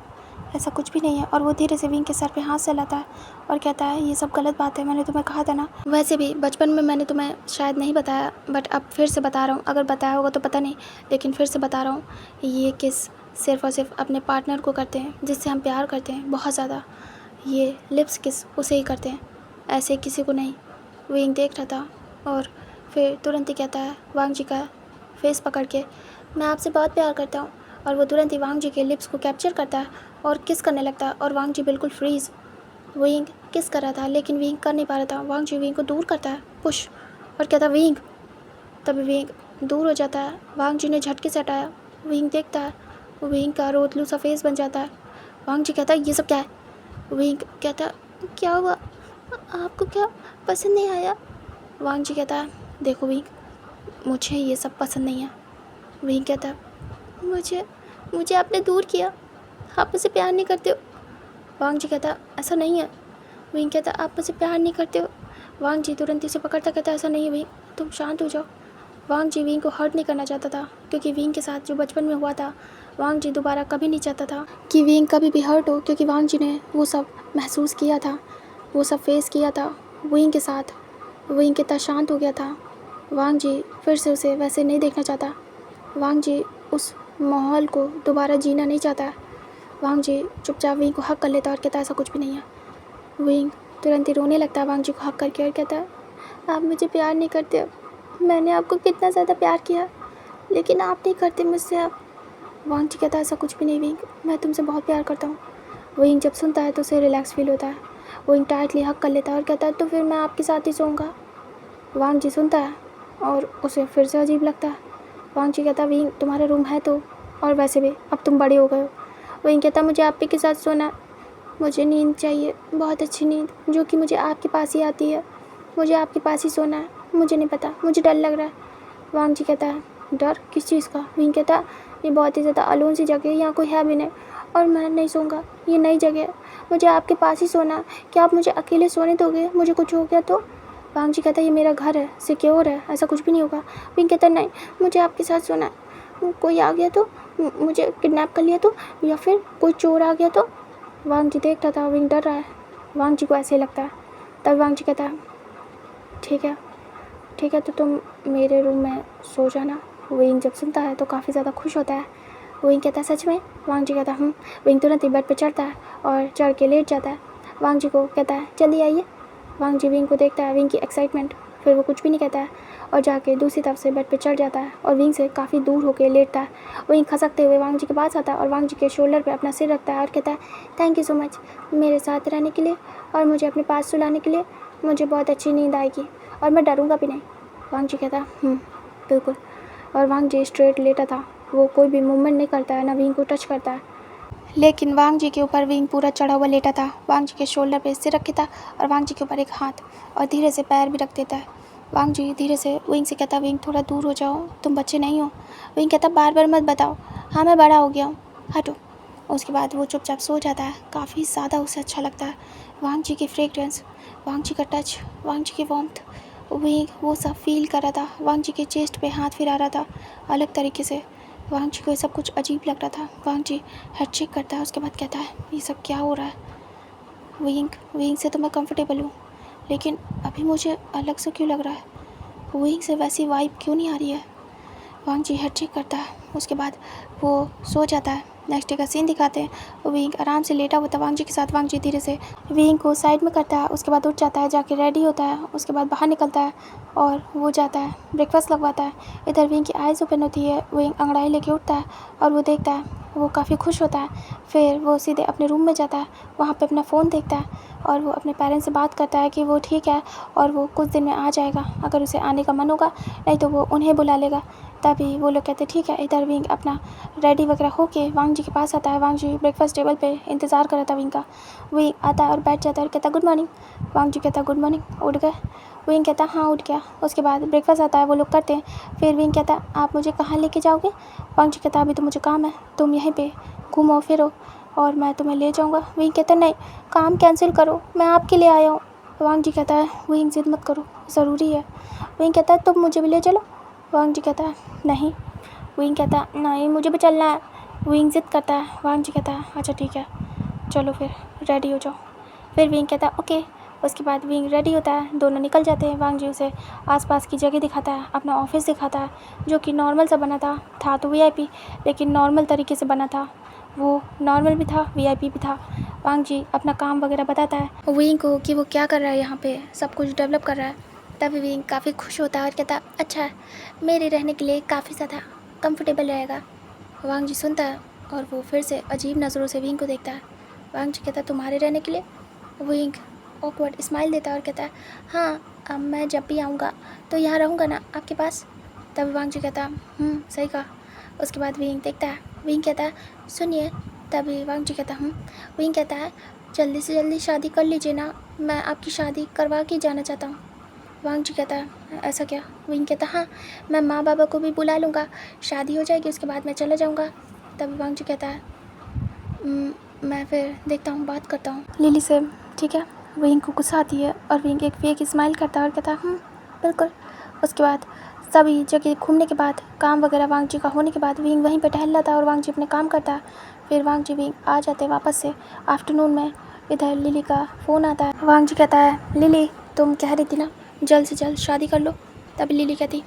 ऐसा कुछ भी नहीं है, और वो धीरे से विंग के सर पे हाथ चलाता है और कहता है ये सब गलत बात है, मैंने तुम्हें कहा था ना। वैसे भी बचपन में मैंने तुम्हें शायद नहीं बताया, बट अब फिर से बता रहा हूँ, अगर बताया होगा तो पता नहीं, लेकिन फिर से बता रहा हूँ, ये किस सिर्फ़ और सिर्फ अपने पार्टनर को करते हैं जिससे हम प्यार करते हैं बहुत ज़्यादा। ये लिप्स किस उसे ही करते हैं, ऐसे किसी को नहीं। विंग देख रहा था और फिर तुरंत ही कहता है वांग जी का फेस पकड़ के मैं आपसे बहुत प्यार करता हूँ, और वो तुरंत ही वांग जी के लिप्स को कैप्चर करता है और किस करने लगता है, और वांग जी बिल्कुल फ्रीज़। विंग किस कर रहा था लेकिन विंग कर नहीं पा रहा था। वांग जी विंग को दूर करता है पुश और कहता है विंग, तभी विंग दूर हो जाता है। वांग जी ने झटके से हटाया। विंग देखता है विंग का रोतलू सा फेस बन जाता है। वांग जी कहता है ये सब क्या है। विंग कहता है क्या हुआ, आपको क्या पसंद नहीं आया। वांग जी कहता है देखो विंग मुझे ये सब पसंद नहीं है। विंग कहता है मुझे आपने दूर किया, आप मुझसे प्यार नहीं करते हो। वांग जी कहता ऐसा नहीं है। विंग कहता आप मुझसे प्यार नहीं करते हो। वांग जी तुरंत इसे पकड़ता कहता ऐसा नहीं है विंग, तुम शांत हो जाओ। वांग जी विंग को हर्ट नहीं करना चाहता था, क्योंकि विंग के साथ जो बचपन में हुआ था वांग जी दोबारा कभी नहीं चाहता था कि विंग कभी भी हर्ट हो, क्योंकि वांग जी ने वो सब महसूस किया था, वो सब फेस किया था विंग के साथ। विंग कितना शांत हो गया था। वांग जी फिर से उसे वैसे नहीं देखना चाहता। वांग जी उस माहौल को दोबारा जीना नहीं चाहता। वांग जी चुपचाप विंग को हक कर लेता और कहता ऐसा कुछ भी नहीं है। विंग तुरंत ही रोने लगता है वांग जी को हक करके और कहता है आप मुझे प्यार नहीं करते, मैंने आपको कितना ज़्यादा प्यार किया, लेकिन आप नहीं करते मुझसे अब। वांग जी कहता है ऐसा कुछ भी नहीं विंग, मैं तुमसे बहुत प्यार करता हूँ। विंग जब सुनता है तो उसे रिलैक्स फील होता है। विंग टाइटली हक कर लेता है और कहता है तो फिर मैं आपके साथ ही सोऊंगा। वांग जी सुनता है और उसे फिर से अजीब लगता है। वांग जी कहता है विंग तुम्हारा रूम है तो, और वैसे भी अब तुम बड़े हो गए हो। विंग कहता मुझे आप ही के साथ सोना, मुझे नींद चाहिए, बहुत अच्छी नींद जो कि मुझे आपके पास ही आती है, मुझे आपके पास ही सोना है, मुझे नहीं पता, मुझे डर लग रहा है। वांग जी कहता है डर किस चीज़ का। विंग कहता ये बहुत ही ज़्यादा अलोन सी जगह है, यहाँ कोई है भी नहीं और मैं नहीं सोऊंगा, ये नई जगह है, मुझे आपके पास ही सोना है, क्या आप मुझे अकेले सोने दोगे, मुझे कुछ हो गया तो। वांग जी कहता ये मेरा घर है, सिक्योर है, ऐसा कुछ भी नहीं होगा। विंग कहता नहीं मुझे आपके साथ सोना है, कोई आ गया तो, मुझे किडनैप कर लिया तो, या फिर कोई चोर आ गया तो। वांग जी देख रहा था विंग डर रहा है, वांग जी को ऐसे ही लगता है। तब वांग जी कहता है ठीक है तो तुम मेरे रूम में सो जाना। विंग जब सुनता है तो काफ़ी ज़्यादा खुश होता है। विंग कहता है सच में। वांग जी कहता है विंग तुरंत ही बेड पर चढ़ता है और चढ़ के लेट जाता है। वांग जी को कहता है जल्दी आइए। वांग जी विंग को देखता है, विंग की एक्साइटमेंट फिर वो कुछ भी नहीं कहता है और जाके दूसरी तरफ से बेड पे चढ़ जाता है और विंग से काफ़ी दूर होकर लेटता है। विंग खसकते हुए वांग जी के पास आता है और वांग जी के शोल्डर पे अपना सिर रखता है और कहता है, थैंक यू सो मच मेरे साथ रहने के लिए और मुझे अपने पास सुलाने के लिए। मुझे बहुत अच्छी नींद आएगी और मैं डरूंगा भी नहीं। वांग जी कहता बिल्कुल। और वांग जी स्ट्रेट लेटा था, वो कोई भी मूवमेंट नहीं करता है, ना विंग को टच करता है। लेकिन वांग जी के ऊपर विंग पूरा चढ़ा हुआ लेटा था। वांग जी के शोल्डर पे सिर रखे था और वांग जी के ऊपर एक हाथ और धीरे से पैर भी रख देता है। वांग जी धीरे से विंग से कहता, विंग थोड़ा दूर हो जाओ, तुम बच्चे नहीं हो। विंग कहता, बार बार मत बताओ, हाँ मैं बड़ा हो गया हूँ, हटो। उसके बाद वो चुपचाप सो जाता है। काफ़ी ज़्यादा उसे अच्छा लगता है वांग जी की फ्रेगरेंस, वांग जी का टच, वांग जी की वार्मथ। विंग वो सब फील कर रहा था। वांग जी के चेस्ट पे हाथ फिरा रहा था अलग तरीके से। वांग जी को ये सब कुछ अजीब लग रहा था। वांग जी हेड शेक करता है, उसके बाद कहता है, ये सब क्या हो रहा है। विंग से तो मैं कंफर्टेबल हूँ, लेकिन अभी मुझे अलग से क्यों लग रहा है। विंग से वैसी वाइब क्यों नहीं आ रही है। वांग जी हेड शेक करता है, उसके बाद वो सो जाता है। नेक्स्ट डे का सीन दिखाते हैं। विंग आराम से लेटा हुआ था वांग जी के साथ। वांग जी धीरे से विंग को साइड में करता है, उसके बाद उठ जाता है, जाके रेडी होता है, उसके बाद बाहर निकलता है और वो जाता है ब्रेकफास्ट लगवाता है। इधर विंग की आइज़ ओपन होती है। विंग अंगड़ाई लेके उठता है और वो देखता है, वो काफ़ी खुश होता है। फिर वो सीधे अपने रूम में जाता है, वहाँ पे अपना फ़ोन देखता है और वो अपने पेरेंट्स से बात करता है कि वो ठीक है और वो कुछ दिन में आ जाएगा, अगर उसे आने का मन होगा, नहीं तो वो उन्हें बुला लेगा। तभी वो लोग कहते ठीक है। इधर विंग अपना रेडी वगैरह होके वांग जी के पास आता है। वांग जी ब्रेकफास्ट टेबल पे इंतज़ार कर रहा था विंग का। विंग आता है और बैठ जाता है और कहता गुड मॉर्निंग। वांग जी कहता गुड मॉर्निंग, उठ गए। विंग कहता हाँ उठ गया। उसके बाद ब्रेकफास्ट आता है, वो लोग करते हैं। फिर विंग कहता आप मुझे कहाँ लेके जाओगे। वांग जी कहता अभी तो मुझे काम है, तुम यहीं पे घूमो फिरो और मैं तुम्हें ले जाऊँगा। विंग कहता नहीं, काम कैंसिल करो, मैं आपके लिए आया हूँ। वांग जी कहता है विंग जिद मत करो, ज़रूरी है। विंग कहता है तुम मुझे भी ले चलो। वांग जी कहता है नहीं। विंग कहता है नहीं मुझे भी चलना है। विंग जिद करता है। वांग जी कहता है अच्छा ठीक है, चलो फिर रेडी हो जाओ। फिर विंग कहता है ओके। उसके बाद विंग रेडी होता है, दोनों निकल जाते हैं। वांग जी उसे आसपास की जगह दिखाता है, अपना ऑफिस दिखाता है, जो कि नॉर्मल सा बना था तो वीआईपी, लेकिन नॉर्मल तरीके से बना था। वो नॉर्मल भी था, वीआईपी भी था। वांग जी अपना काम वगैरह बताता है विंग को कि वो क्या कर रहा है, यहाँ पे सब कुछ डेवलप कर रहा है। तभी विंग काफ़ी खुश होता है और कहता है अच्छा, मेरे रहने के लिए काफ़ी ज़्यादा कंफर्टेबल रहेगा। वांग जी सुनता है और वो फिर से अजीब नज़रों से विंग को देखता है। वांग जी कहता है तुम्हारे रहने के लिए। विंग ऑकवर्ड स्माइल देता है और कहता है हाँ, अब मैं जब भी आऊँगा तो यहाँ रहूँगा ना आपके पास। तब वांग जी कहता सही कहा। उसके बाद विंग देखता है। विंग कहता है सुनिए। तभी वांग जी कहता विंग कहता है जल्दी से जल्दी शादी कर लीजिए ना, मैं आपकी शादी करवा के जाना चाहता हूँ। वांग जी कहता है ऐसा क्या। विंग कहता हाँ, मैं माँ बाबा को भी बुला लूँगा, शादी हो जाएगी, उसके बाद मैं चला जाऊँगा। तभी वांग जी कहता है मैं फिर देखता हूँ, बात करता हूँ लिली से, ठीक है। विंग को गुस्सा आती है और विंग एक फेक स्माइल करता है और कहता है बिल्कुल। उसके बाद सभी जगह घूमने के बाद, काम वगैरह वांग जी का होने के बाद, विंग वहीं पे टहल रहा था और वांग जी अपने काम करता है। फिर वांग जी विंग आ जाते वापस से आफ्टरनून में। इधर लिली का फ़ोन आता है। वांग जी कहता है लिली तुम कह रही थी ना जल्द से जल्द शादी कर लो। तभी लिली कहती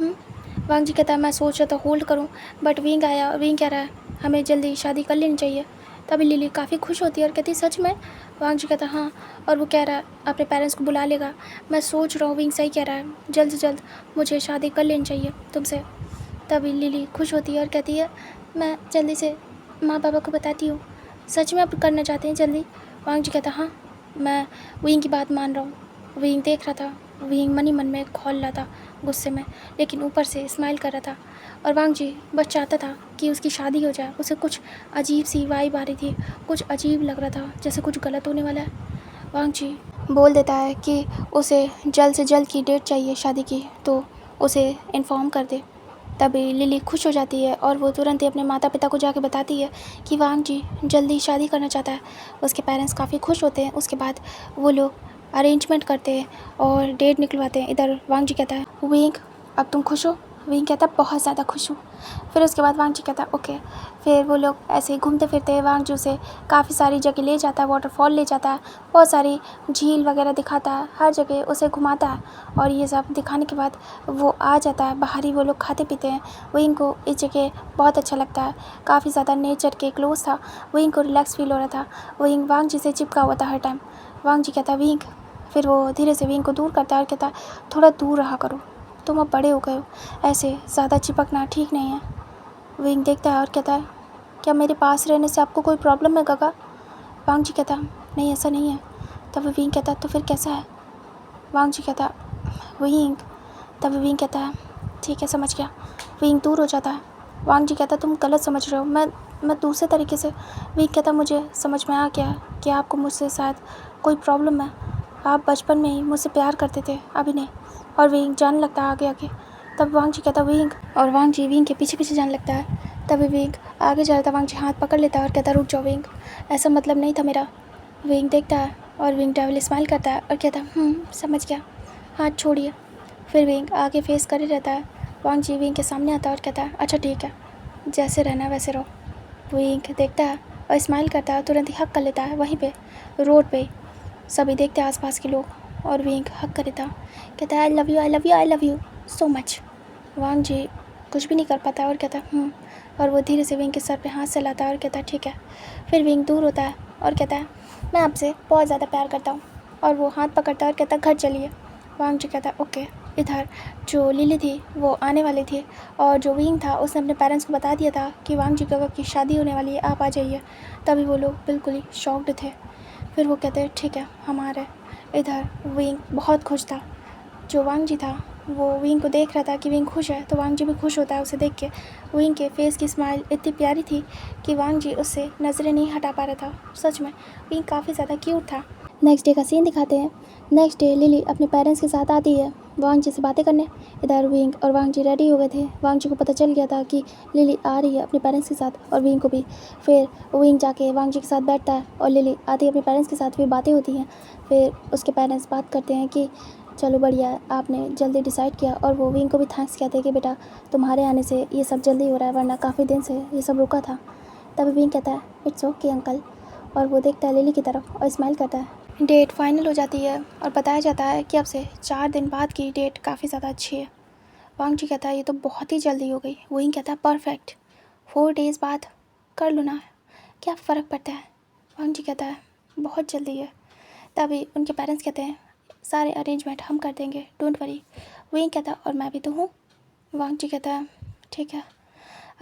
वांग जी कहता है मैं सोच रहा था होल्ड करूं, बट विंग आया और विंग कह रहा है हमें जल्दी शादी कर लेनी चाहिए। तभी लिली काफ़ी खुश होती है और कहती सच में। वांग जी कहता हाँ, और वो कह रहा है अपने पेरेंट्स को बुला लेगा। मैं सोच रहा हूँ विंग सही कह रहा है, जल्द से जल्द मुझे शादी कर लेनी चाहिए तुमसे। तभी लिली खुश होती है और कहती है मैं जल्दी से माँ बाबा को बताती हूँ, सच में अब करना चाहते हैं जल्दी। वांग जी कहता हाँ, मैं विंग की बात मान रहा हूँ। विंग देख रहा था, विंग मन ही मन में खौल रहा था गुस्से में, लेकिन ऊपर से स्माइल कर रहा था। और वांग जी बस चाहता था कि उसकी शादी हो जाए। उसे कुछ अजीब सी वाइब आ रही थी, कुछ अजीब लग रहा था, जैसे कुछ गलत होने वाला है। वांग जी बोल देता है कि उसे जल्द से जल्द की डेट चाहिए शादी की, तो उसे इन्फॉर्म कर दे। तभी लिली खुश हो जाती है और वो तुरंत ही अपने माता पिता को जाके बताती है कि वांग जी जल्दी शादी करना चाहता है। उसके पेरेंट्स काफ़ी खुश होते हैं। उसके बाद वो लोग अरेंजमेंट करते हैं और डेट निकलवाते हैं। इधर वांग जी कहता है विंग अब तुम खुश हो। विंग कहता है बहुत ज़्यादा खुश हूँ। फिर उसके बाद वांग जी कहता है ओके। फिर वो लोग ऐसे ही घूमते फिरते हैं। वांग जी उसे काफ़ी सारी जगह ले जाता है, वाटरफॉल ले जाता है, बहुत सारी झील वगैरह दिखाता है, हर जगह उसे घुमाता है। और ये सब दिखाने के बाद वो आ जाता है बाहर ही, वो लोग खाते पीते हैं। विंग को इस जगह बहुत अच्छा लगता है, काफ़ी ज़्यादा नेचर के क्लोज था। विंग को रिलैक्स फील हो रहा था। विंग वांग जी से चिपका हुआ था हर टाइम। वांग जी कहता है विंग फिर वो धीरे से विंग को दूर करता है और कहता है थोड़ा दूर रहा करो, तुम अब बड़े हो गए हो, ऐसे ज़्यादा चिपकना ठीक नहीं है। विंग देखता है और कहता है क्या मेरे पास रहने से आपको कोई प्रॉब्लम है गगा? वांग जी कहता नहीं ऐसा नहीं है। तब विंग कहता तो फिर कैसा है? वांग जी कहता विंग। तब विंग कहता है ठीक है समझ गया। विंग दूर हो जाता है। वांग जी कहता तुम गलत समझ रहे हो, मैं दूसरे तरीके से। विंग कहता मुझे समझ में आ गया कि आपको मुझसे शायद कोई प्रॉब्लम है, आप बचपन में ही मुझसे प्यार करते थे, अभी नहीं। और विंग जाने लगता है आगे आगे। तब वांग जी कहता विंग, और वांग जी विंग के पीछे पीछे जाने लगता है। तभी विंग आगे जा रहा था, वांग जी हाथ पकड़ लेता है और कहता रुक जाओ विंग, ऐसा मतलब नहीं था मेरा। विंग देखता है और विंग डेविल स्माइल करता है और कहता समझ गया, हाथ छोड़िए। फिर विंग आगे फेस करे रहता है। वांग जी विंग के सामने आता है और कहता है अच्छा ठीक है, जैसे रहना वैसे रहो। विंग देखता है और स्माइल करता है, तुरंत ही हक कर लेता है वहीं पे रोड पे। सभी देखते हैं आसपास के लोग और विंग हक कर लेता है, कहता है I love you I love you I love you so much. Wang ji कुछ भी नहीं कर पाता और कहता और वो धीरे से विंग के सर पे हाथ से लाता है और कहता है ठीक है। फिर विंग दूर होता है और कहता है मैं आपसे बहुत ज़्यादा प्यार करता हूँ, और वो हाथ पकड़ता है और कहता है घर चलिए। वांग जी कहता है ओके। इधर जो लिली थी वो आने वाली थी, और जो विंग था उसने अपने पेरेंट्स को बता दिया था कि वांग जी गगा की शादी होने वाली है, आप आ जाइए। तभी वो लोग बिल्कुल ही शॉक्ड थे। फिर वो कहते हैं ठीक है हम आ रहे। इधर विंग बहुत खुश था। जो वांग जी था वो विंग को देख रहा था कि विंग खुश है, तो वांग जी भी खुश होता है उसे देख के। विंग के फेस की स्माइल इतनी प्यारी थी कि वांग जी उससे नज़रें नहीं हटा पा रहा था। सच में विंग काफ़ी ज़्यादा क्यूट था। नेक्स्ट डे का सीन दिखाते हैं। नेक्स्ट डे लिली अपने पेरेंट्स के साथ आती है वांग जी से बातें करने। इधर विंग और वांग जी रेडी हो गए थे। वांग जी को पता चल गया था कि लिली आ रही है अपने पेरेंट्स के साथ, और विंग को भी। फिर विंग जाके वांग जी के साथ बैठता है और लिली आती है अपने पेरेंट्स के साथ, फिर बातें होती हैं। फिर उसके पेरेंट्स बात करते हैं कि चलो बढ़िया है, आपने जल्दी डिसाइड किया, और वो विंग को भी थैंक्स कहते हैं कि बेटा तुम्हारे आने से ये सब जल्दी हो रहा है, वरना काफ़ी दिन से ये सब रुका था। तभी विंग कहता है इट्स ओके अंकल, और वो देखता है लिली की तरफ और स्माइल करता है। डेट फाइनल हो जाती है और बताया जाता है कि अब से 4 दिन बाद की डेट काफ़ी ज़्यादा अच्छी है। वांग जी कहता है ये तो बहुत ही जल्दी हो गई। विंग कहता है परफेक्ट, 4 डेज़ बाद कर लो ना, क्या फ़र्क पड़ता है। वांग जी कहता है बहुत जल्दी है। तभी उनके पेरेंट्स कहते हैं सारे अरेंजमेंट हम कर देंगे, डोंट वरी। विंग कहता है और मैं भी तो हूँ। वांग जी कहता है ठीक है,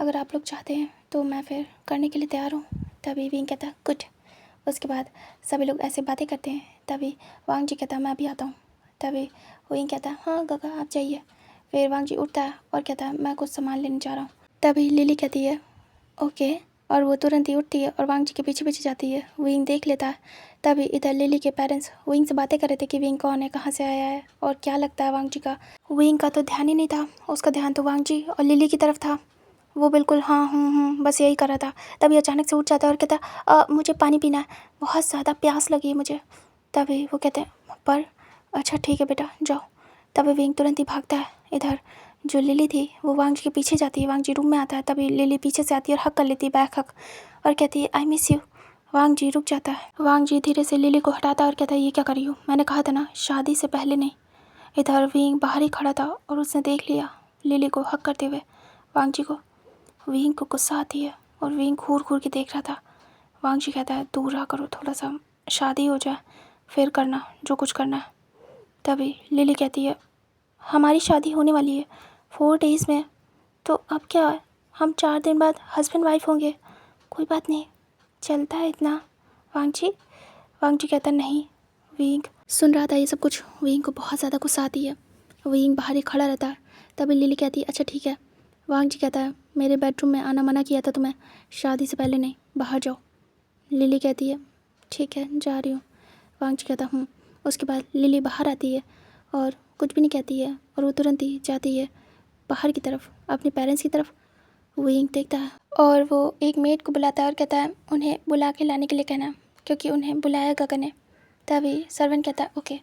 अगर आप लोग चाहते हैं तो मैं फिर करने के लिए तैयार हूँ। तभी विंग कहता है गुड। उसके बाद सभी लोग ऐसे बातें करते हैं। तभी वांग जी कहता है मैं भी आता हूँ। तभी विंग कहता है हाँ गगा आप जाइए। फिर वांग जी उठता है और कहता है मैं कुछ सामान लेने जा रहा हूँ। तभी लिली कहती है ओके, और वो तुरंत ही उठती है और वांग जी के पीछे पीछे जाती है। विंग देख लेता है। तभी इधर लिली के पेरेंट्स विंग से बातें कर रहे थे कि विंग कौन है, कहाँ से आया है और क्या लगता है वांग जी का। विंग का तो ध्यान ही नहीं था, उसका ध्यान तो वांग जी और लिली की तरफ था। वो बिल्कुल हाँ बस यही कर रहा था। तभी अचानक से उठ जाता है और कहता मुझे पानी पीना है, बहुत ज़्यादा प्यास लगी है मुझे। तभी वो कहते हैं पर अच्छा ठीक है बेटा जाओ। तभी विंग तुरंत ही भागता है। इधर जो लिली थी वो वांग जी के पीछे जाती है। वांग जी रूम में आता है। तभी लिली पीछे से आती है और हक कर लेती है, बैक हक, और कहती है आई मिस यू। वांग जी रुक जाता है। वांग जी धीरे से लिली को हटाता है और कहता है ये क्या कर रही हो, मैंने कहा था ना शादी से पहले नहीं। इधर विंग बाहर ही खड़ा था और उसने देख लिया लिली को हक करते हुए वांग जी को। विंग को गुस्सा आती है और विंग घूर घूर के देख रहा था। वांग जी कहता है दूर रहा करो थोड़ा सा, शादी हो जाए फिर करना जो कुछ करना है। तभी लिली कहती है हमारी शादी होने वाली है 4 डेज़ में, तो अब क्या है, हम 4 दिन बाद हस्बैंड वाइफ होंगे, कोई बात नहीं, चलता है इतना। वांग जी कहता नहीं। विंग सुन रहा था ये सब कुछ। विंग को बहुत ज़्यादा गुस्सा आती है। विंग बाहर ही खड़ा रहता है। तभी लिली कहती है अच्छा ठीक है। वांग जी कहता है मेरे बेडरूम में आना मना किया था तुम्हें, शादी से पहले नहीं, बाहर जाओ। लिली कहती है ठीक है जा रही हूँ। वांग जी कहता उसके बाद लिली बाहर आती है और कुछ भी नहीं कहती है, और वो तुरंत ही जाती है बाहर की तरफ, अपने पेरेंट्स की तरफ। विंग देखता है और वो एक मेड को बुलाता है और कहता है उन्हें बुला के लाने के लिए कहना, क्योंकि उन्हें बुलाया गगन ने। तभी सर्वेंट कहता है ओके।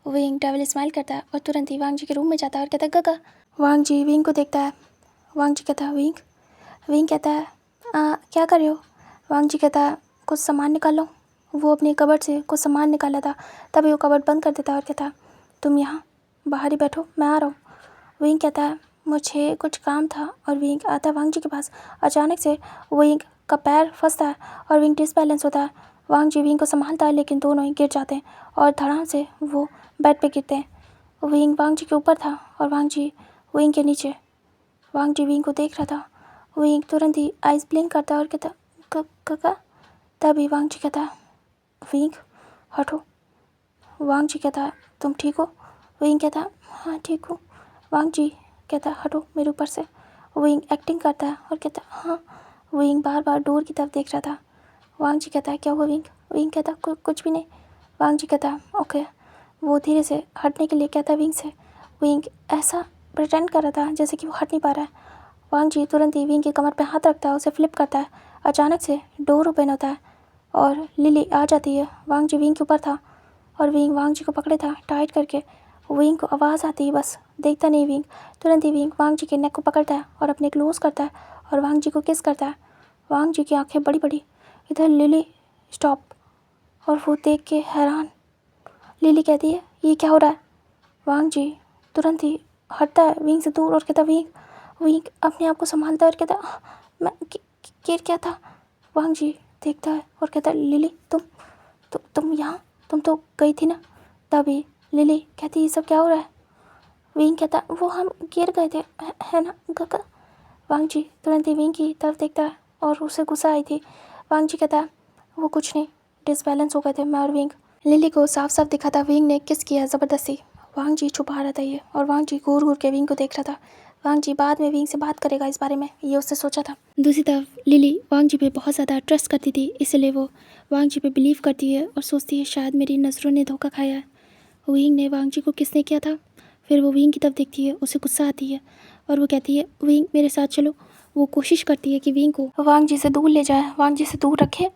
विंग डबल स्माइल करता है और तुरंत ही वांग जी के रूम में जाता है और कहता है गगा। वांग जी विंग को देखता है। वांग जी कहता है विंग कहता है क्या कर रहे हो। वांग जी कहता है कुछ सामान निकालो। वो अपनी कबर्ड से कुछ सामान निकाला था। तभी वो कबर्ड बंद कर देता है और कहता है तुम यहाँ बाहर ही बैठो, मैं आ रहा हूँ। विंग कहता है मुझे कुछ काम था, और विंग आता है वांग जी के पास। अचानक से विंग का पैर फंसता है और विंग डिसबैलेंस होता है वांग जी विंग को संभालता है लेकिन दोनों ही गिर जाते हैं और धड़ाम से वो बेड पे गिरते हैं। विंग वांग जी के ऊपर था और वांग जी विंग के नीचे। वांग जी विंग को देख रहा था। विंग तुरंत ही आइस ब्लिंक करता है और कहता काका। तभी वांग जी कहता है विंग हटो। वांग जी कहता है तुम ठीक हो? विंग कहता है हाँ ठीक हूँ। वांग जी कहता है हटो मेरे ऊपर से। विंग एक्टिंग करता है और कहता है हाँ। विंग बार बार डोर की तरफ देख रहा था। वांग जी कहता है क्या हुआ विंग? विंग कहता है कुछ भी नहीं। वांग जी कहता है ओके। वो धीरे से हटने के लिए कहता है विंग से। विंग ऐसा प्रिटेंड कर रहा था जैसे कि वो हट नहीं पा रहा है। वांग जी तुरंत ही विंग के कमर पे हाथ रखता है, उसे फ्लिप करता है। अचानक से डोर ओपन होता है और लिली आ जाती है। वांग जी विंग के ऊपर था और विंग वांग जी को पकड़े था टाइट करके। विंग को आवाज़ आती है बस देखता नहीं विंग। तुरंत ही विंग वांग जी के नेक को पकड़ता है और अपने क्लोज करता है और वांग जी को किस करता है। वांग जी की आंखें बड़ी बड़ी। इधर लिली स्टॉप और वो देख के हैरान। लिली कहती है ये क्या हो रहा है? वांग जी तुरंत ही हटता है विंग से दूर और कहता विंग। विंग अपने आप को संभालता है और कहता मैं गिर क्या था? वांग जी देखता है और कहता लिली तुम यहाँ, तुम तो गई थी ना। तभी लिली कहती ये सब क्या हो रहा है? विंग कहता वो हम गिर गए थे है ना काका। वांग जी तुरंत ही विंग की तरफ देखता है और उसे गुस्सा आई थी। वांग जी कहता है वो कुछ नहीं, डिसबैलेंस हो गए थे मैं और विंग। लिली को साफ साफ दिखा था विंग ने किस किया ज़बरदस्ती। वांग जी छुपा रहा था ये और वांग जी घूर घूर के विंग को देख रहा था। वांग जी बाद में विंग से बात करेगा इस बारे में, ये उसने सोचा था। दूसरी तरफ लिली वांग जी पे बहुत ज़्यादा ट्रस्ट करती थी, इसलिए वो वांग जी पे बिलीव करती है और सोचती है शायद मेरी नज़रों ने धोखा खाया है। विंग ने वांग जी को किसने किया था? फिर वो विंग की तरफ देखती है, उसे गुस्सा आती है और वो कहती है विंग मेरे साथ चलो। वो कोशिश करती है कि विंग को वांग जी से दूर ले जाए, वांग जी से दूर रखे।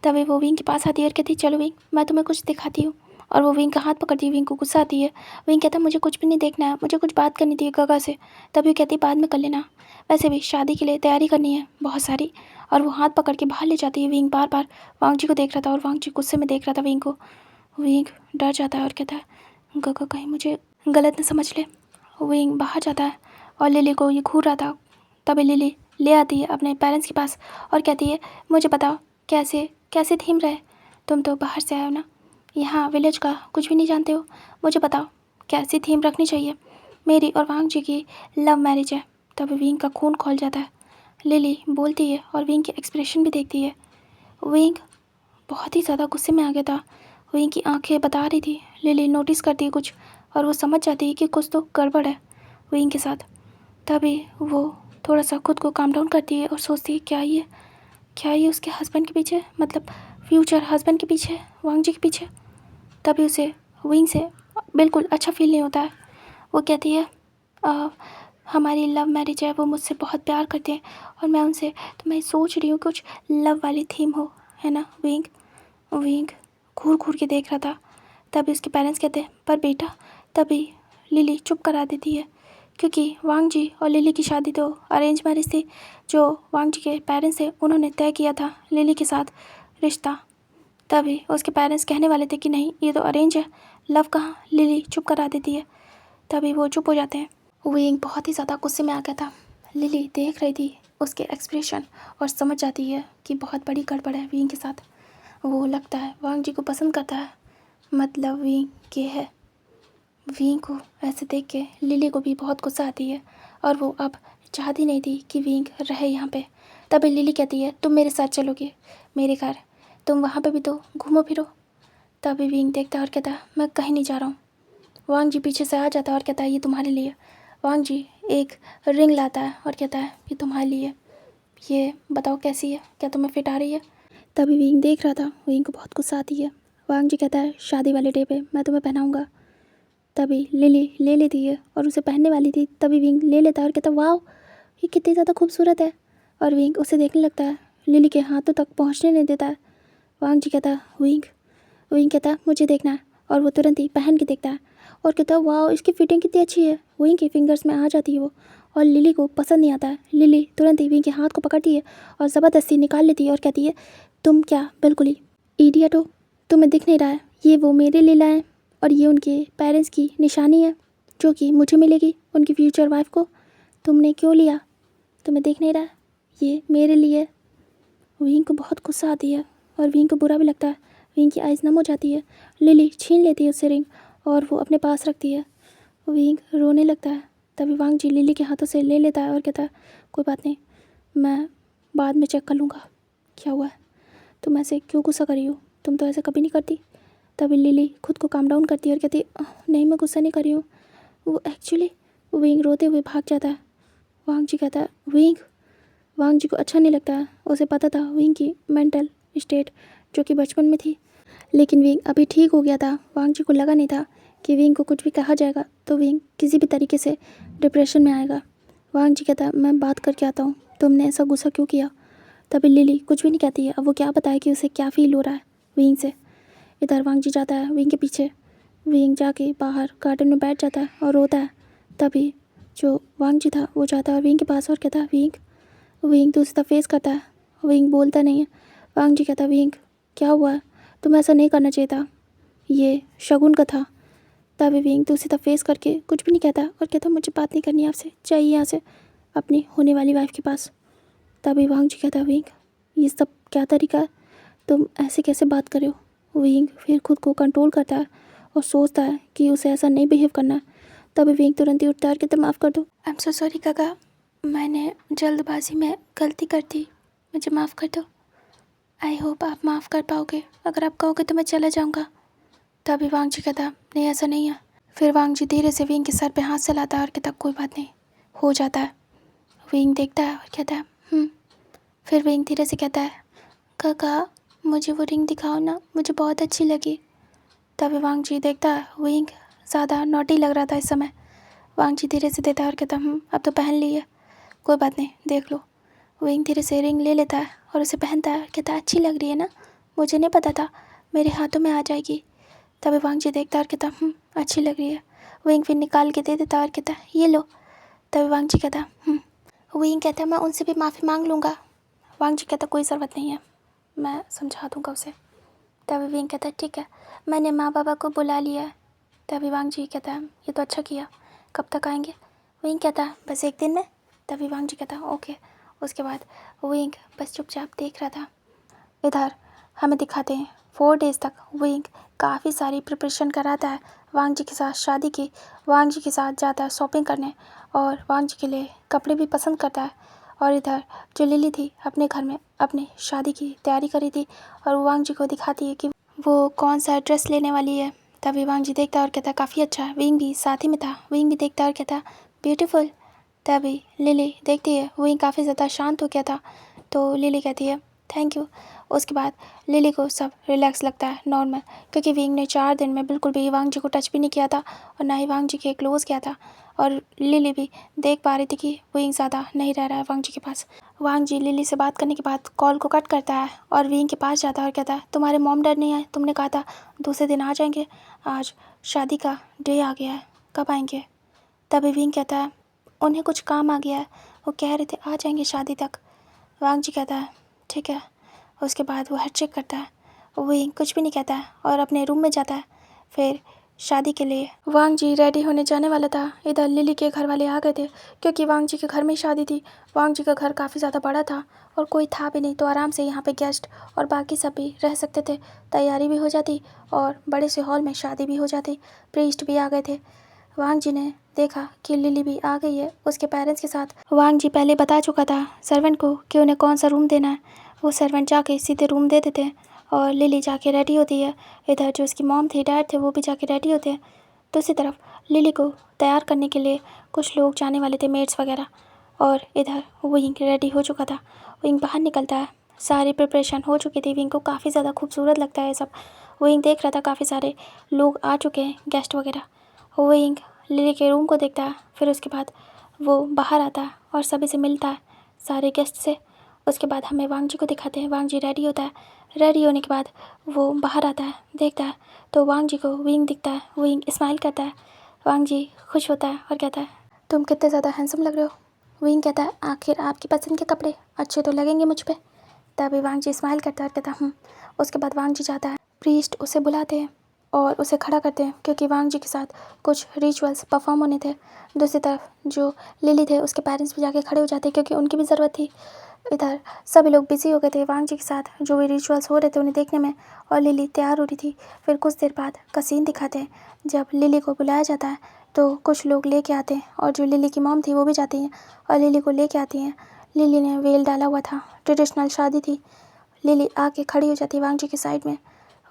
तभी वो विंग के पास आती है और कहती है चलो विंग मैं तुम्हें कुछ दिखाती हूँ। और वो विंग का हाथ पकड़ती है। विंग को गुस्सा आती है। विंग कहता है मुझे कुछ भी नहीं देखना है, मुझे कुछ बात करनी थी गगा से। तभी वो कहती है बाद में कर लेना, वैसे भी शादी के लिए तैयारी करनी है बहुत सारी। और वो हाथ पकड़ के बाहर ले जाती है। विंग बार बार वांग जी को देख रहा था और वांग जी गुस्से में देख रहा था विंग को। विंग डर जाता है और कहता है गगा कहीं मुझे गलत न समझ ले। विंग बाहर जाता है और लिली को ये घूर रहा था। तभी लिली ले आती है अपने पेरेंट्स के पास और कहती है मुझे बताओ कैसे कैसे थीम रहे? तुम तो बाहर से आए हो ना, यहाँ विलेज का कुछ भी नहीं जानते हो। मुझे बताओ कैसी थीम रखनी चाहिए? मेरी और वांग जी की लव मैरिज है। तभी विंग का खून खौल जाता है। लिली बोलती है और विंग के एक्सप्रेशन भी देखती है। विंग बहुत ही ज़्यादा गुस्से में आ गया था। विंग की आंखें बता रही थी। लिली नोटिस करती है कुछ और वो समझ जाती है कि कुछ तो गड़बड़ है विंग के साथ। तभी वो थोड़ा सा खुद को काम डाउन करती है और सोचती है क्या ये उसके हस्बैंड के पीछे, मतलब फ्यूचर हस्बैंड के पीछे, वांग जी के पीछे। तभी उसे विंग से बिल्कुल अच्छा फील नहीं होता है। वो कहती है हमारी लव मैरिज है, वो मुझसे बहुत प्यार करते हैं और मैं उनसे, तो मैं सोच रही हूँ कुछ लव वाली थीम हो, है ना विंग। विंग घूर घूर के देख रहा था। तभी उसके पेरेंट्स कहते हैं पर बेटा। तभी लिली चुप करा देती है क्योंकि वांग जी और लिली की शादी तो अरेंज मैरिज थी। जो वांग जी के पेरेंट्स थे उन्होंने तय किया था लिली के साथ रिश्ता। तभी उसके पेरेंट्स कहने वाले थे कि नहीं ये तो अरेंज है, लव कहाँ। लिली चुप करा देती है। तभी वो चुप हो जाते हैं। विंग बहुत ही ज़्यादा गुस्से में आ गया था। लिली देख रही थी उसके एक्सप्रेशन और समझ जाती है कि बहुत बड़ी गड़बड़ है विंग के साथ। वो लगता है वांग जी को पसंद करता है, मतलब विंग के है। विंग को ऐसे देख के लिली को भी बहुत गुस्सा आती है और वो अब चाहती नहीं थी कि विंग रहे यहाँ पे। तभी लिली कहती है तुम मेरे साथ चलोगे मेरे घर, तुम वहाँ पे भी तो घूमो फिरो। तभी विंग देखता है और कहता है मैं कहीं नहीं जा रहा हूँ। वांग जी पीछे से आ जाता है और कहता है ये तुम्हारे लिए। वांग जी एक रिंग लाता है और कहता है ये तुम्हारे लिए, ये बताओ कैसी है, क्या तुम्हें फिट आ रही है? तभी विंग देख रहा था। विंग को बहुत गुस्सा आती है। वांग जी कहता है शादी वाले डे पे मैं तुम्हें पहनाऊँगा। तभी लिली ले लेती है और उसे पहनने वाली थी। तभी विंग ले लेता है और कहता है वाह ये कितनी ज़्यादा खूबसूरत है। और विंग उसे देखने लगता है, लिली के हाथों तक पहुंचने नहीं देता है। वांग जी कहता है विंग कहता है मुझे देखना है और वो तुरंत ही पहन के देखता है और कहता है वाह इसकी फिटिंग कितनी अच्छी है। विंग के फिंगर्स में आ जाती है वो और लिली को पसंद नहीं आता है। लिली तुरंत ही विंग के हाथ को पकड़ती है और ज़बरदस्ती निकाल लेती है और कहती है तुम क्या बिल्कुल ही इडियट हो, तुम्हें दिख नहीं रहा है ये वो मेरे लिए लाए और ये उनके पेरेंट्स की निशानी है जो कि मुझे मिलेगी उनकी फ्यूचर वाइफ को। तुमने क्यों लिया, तुम्हें देख नहीं रहा है ये मेरे लिए। विंग को बहुत गुस्सा आती है। और विंग को बुरा भी लगता है। विंग की आइज़ नम हो जाती है। लिली छीन लेती है उससे रिंग और वो अपने पास रखती है। विंग रोने लगता है। तभी वांग जी लिली के हाथों से ले लेता है और कहता है कोई बात नहीं, मैं बाद में चेक कर लूँगा क्या हुआ है। तुम ऐसे क्यों गुस्सा कर रही हो, तुम तो ऐसे कभी नहीं करती। तभी लिली खुद को काम डाउन करती है और कहती है नहीं, मैं गुस्सा नहीं कर रही हूँ, वो एक्चुअली। विंग रोते हुए भाग जाता है। वांग जी कहता है विंग। वांग जी को अच्छा नहीं लगता है। उसे पता था विंग की मेंटल स्टेट जो कि बचपन में थी, लेकिन विंग अभी ठीक हो गया था। वांग जी को लगा नहीं था कि विंग को कुछ भी कहा जाएगा तो विंग किसी भी तरीके से डिप्रेशन में आएगा। वांग जी कहता है मैं बात करके आता हूँ, तुमने ऐसा गुस्सा क्यों किया। तभी लिली कुछ भी नहीं कहती है। अब वो क्या बताए कि उसे क्या फील हो रहा है विंग से। इधर वांग जी जाता है विंग के पीछे। विंग जाके बाहर गार्डन में बैठ जाता है और रोता है। तभी जो वांग जी था वो जाता है विंग के पास और कहता है विंग। विंग दूसरी तरफ फेस करता है। विंग बोलता नहीं है। वांग जी कहता है विंग क्या हुआ है, तुम ऐसा नहीं करना चाहिए था, ये शगुन का था। तभी विंग दूसरी तरफ फेस करके कुछ भी नहीं कहता और कहता मुझे बात नहीं करनी आपसे, चाहिए यहाँ से अपनी होने वाली वाइफ के पास। तभी वांग जी कहता है विंग ये सब क्या तरीका है, तुम ऐसे कैसे बात कर रहे हो। विंग फिर खुद को कंट्रोल करता है और सोचता है कि उसे ऐसा नहीं बिहेव करना है। तभी विंग तुरंत ही उठता है और कहता माफ़ कर दो। आई एम सो सॉरी काका, मैंने जल्दबाजी में गलती कर दी, मुझे माफ़ कर दो। आई होप आप माफ़ कर पाओगे, अगर आप कहोगे तो मैं चला जाऊँगा। तभी वांग जी कहता नहीं ऐसा नहीं है। फिर वांग जी धीरे से विंग के सर पे हाथ चलाता है और कहता कोई बात नहीं, हो जाता है। विंग देखता है और कहता है। फिर विंग धीरे से कहता है काका मुझे वो रिंग दिखाओ ना, मुझे बहुत अच्छी लगी। तभी वांग जी देखता है विंग ज़्यादा नॉटी लग रहा था इस समय। वांग जी धीरे से देता है और कहता अब तो पहन ली है, कोई बात नहीं देख लो। विंग धीरे से रिंग ले लेता है और उसे पहनता है। कहता अच्छी लग रही है ना, मुझे नहीं पता था मेरे हाथों में आ जाएगी। तभी वांग जी देखता है और कहता अच्छी लग रही है। विंग फिर निकाल के दे देता है और कहता ये लो। तभी वांग जी कहता विंग कहता मैं उनसे भी माफ़ी मांग लूँगा। वांग जी कहता कोई ज़रूरत नहीं है, मैं समझा दूँगा उसे। तभी विंग कहता ठीक है, मैंने माँ बाबा को बुला लिया है। तभी वांग जी कहता है ये तो अच्छा किया, कब तक आएंगे। विंग कहता बस एक दिन में। तभी वांग जी कहता ओके। उसके बाद विंग बस चुपचाप देख रहा था। इधर हमें दिखाते हैं 4 डेज़ तक विंग काफ़ी सारी प्रिपरेशन कराता है वांग जी के साथ शादी की। वांग जी के साथ जाता है शॉपिंग करने और वांग जी के लिए कपड़े भी पसंद करता है। और इधर जो लिली थी अपने घर में अपनी शादी की तैयारी करी थी और वांग जी को दिखाती है कि वो कौन सा ड्रेस लेने वाली है। तभी वांग जी देखता है और कहता काफ़ी अच्छा है। विंग भी साथ ही में था। विंग भी देखता है और कहता ब्यूटीफुल। तभी लिली देखती है विंग काफ़ी ज़्यादा शांत हो गया था, तो लिली कहती है थैंक यू। उसके बाद लिली को सब रिलैक्स लगता है नॉर्मल, क्योंकि विंग ने 4 दिन में बिल्कुल भी वांग जी को टच भी नहीं किया था और ना ही वांग जी के क्लोज किया था। और लिली भी देख पा रही थी कि विंग ज़्यादा नहीं रह रहा है वांग जी के पास। वांग जी लिली से बात करने के बाद कॉल को कट करता है और विंग के पास जाता है और कहता है तुम्हारे मॉम डैड नहीं आए, तुमने कहा था दूसरे दिन आ जाएंगे, आज शादी का डे आ गया है, कब आएंगे। तभी विंग कहता है उन्हें कुछ काम आ गया है, वो कह रहे थे आ जाएंगे शादी तक। वांग जी कहता है ठीक है। उसके बाद वो हेड चेक करता है, विंग कुछ भी नहीं कहता है और अपने रूम में जाता है। फिर शादी के लिए वांग जी रेडी होने जाने वाला था। इधर लिली के घर वाले आ गए थे, क्योंकि वांग जी के घर में ही शादी थी। वांग जी का घर काफ़ी ज़्यादा बड़ा था और कोई था भी नहीं, तो आराम से यहाँ पे गेस्ट और बाकी सब भी रह सकते थे। तैयारी भी हो जाती और बड़े से हॉल में शादी भी हो जाती। प्रीस्ट भी आ गए थे। वांग जी ने देखा कि लिली भी आ गई है उसके पेरेंट्स के साथ। वांग जी पहले बता चुका था सर्वेंट को कि उन्हें कौन सा रूम देना है। वो सर्वेंट जाके सीधे रूम दे देते हैं और लिली जाके रेडी होती है। इधर जो उसकी मॉम थी डैड थे वो भी जाके रेडी होते हैं। दूसरी तरफ लिली को तैयार करने के लिए कुछ लोग जाने वाले थे, मेड्स वगैरह। और इधर विंग रेडी हो चुका था। विंग बाहर निकलता है, सारी प्रिपरेशन हो चुकी थी। विंग को काफ़ी ज़्यादा खूबसूरत लगता है सब। विंग देख रहा था काफ़ी सारे लोग आ चुके हैं, गेस्ट वगैरह। विंग लिली के रूम को देखता है, फिर उसके बाद वो बाहर आता है और सभी से मिलता है, सारे गेस्ट से। उसके बाद हमें वांग जी को दिखाते हैं। वांग जी रेडी होता है। रेडी होने के बाद वो बाहर आता है, देखता है तो वांग जी को विंग दिखता है। विंग स्माइल करता है। वांग जी खुश होता है और कहता है तुम कितने ज़्यादा हैंडसम लग रहे हो। विंग कहता है आखिर आपकी पसंद के कपड़े अच्छे तो लगेंगे मुझ पर। तभी वांग जी स्माइल करता है और कहता उसके बाद वांग जी जाता है। प्रीस्ट उसे बुलाते हैं और उसे खड़ा करते हैं, क्योंकि वांग जी के साथ कुछ रिचुअल्स परफॉर्म होने थे। दूसरी तरफ जो लिली थे उसके पेरेंट्स भी जाके खड़े हो जाते हैं, क्योंकि उनकी भी ज़रूरत थी। इधर सभी लोग बिजी हो गए थे वांग जी के साथ, जो भी रिचुअल्स हो रहे थे उन्हें देखने में, और लिली तैयार हो रही थी। फिर कुछ देर बाद का सीन दिखाते हैं, जब लिली को बुलाया जाता है तो कुछ लोग लेके आते हैं, और जो लिली की मॉम थी वो भी जाती हैं और लिली को लेके आती हैं। लिली ने वेल डाला हुआ था, ट्रेडिशनल शादी थी। लिली आके खड़ी हो जाती है वांग जी के साइड में।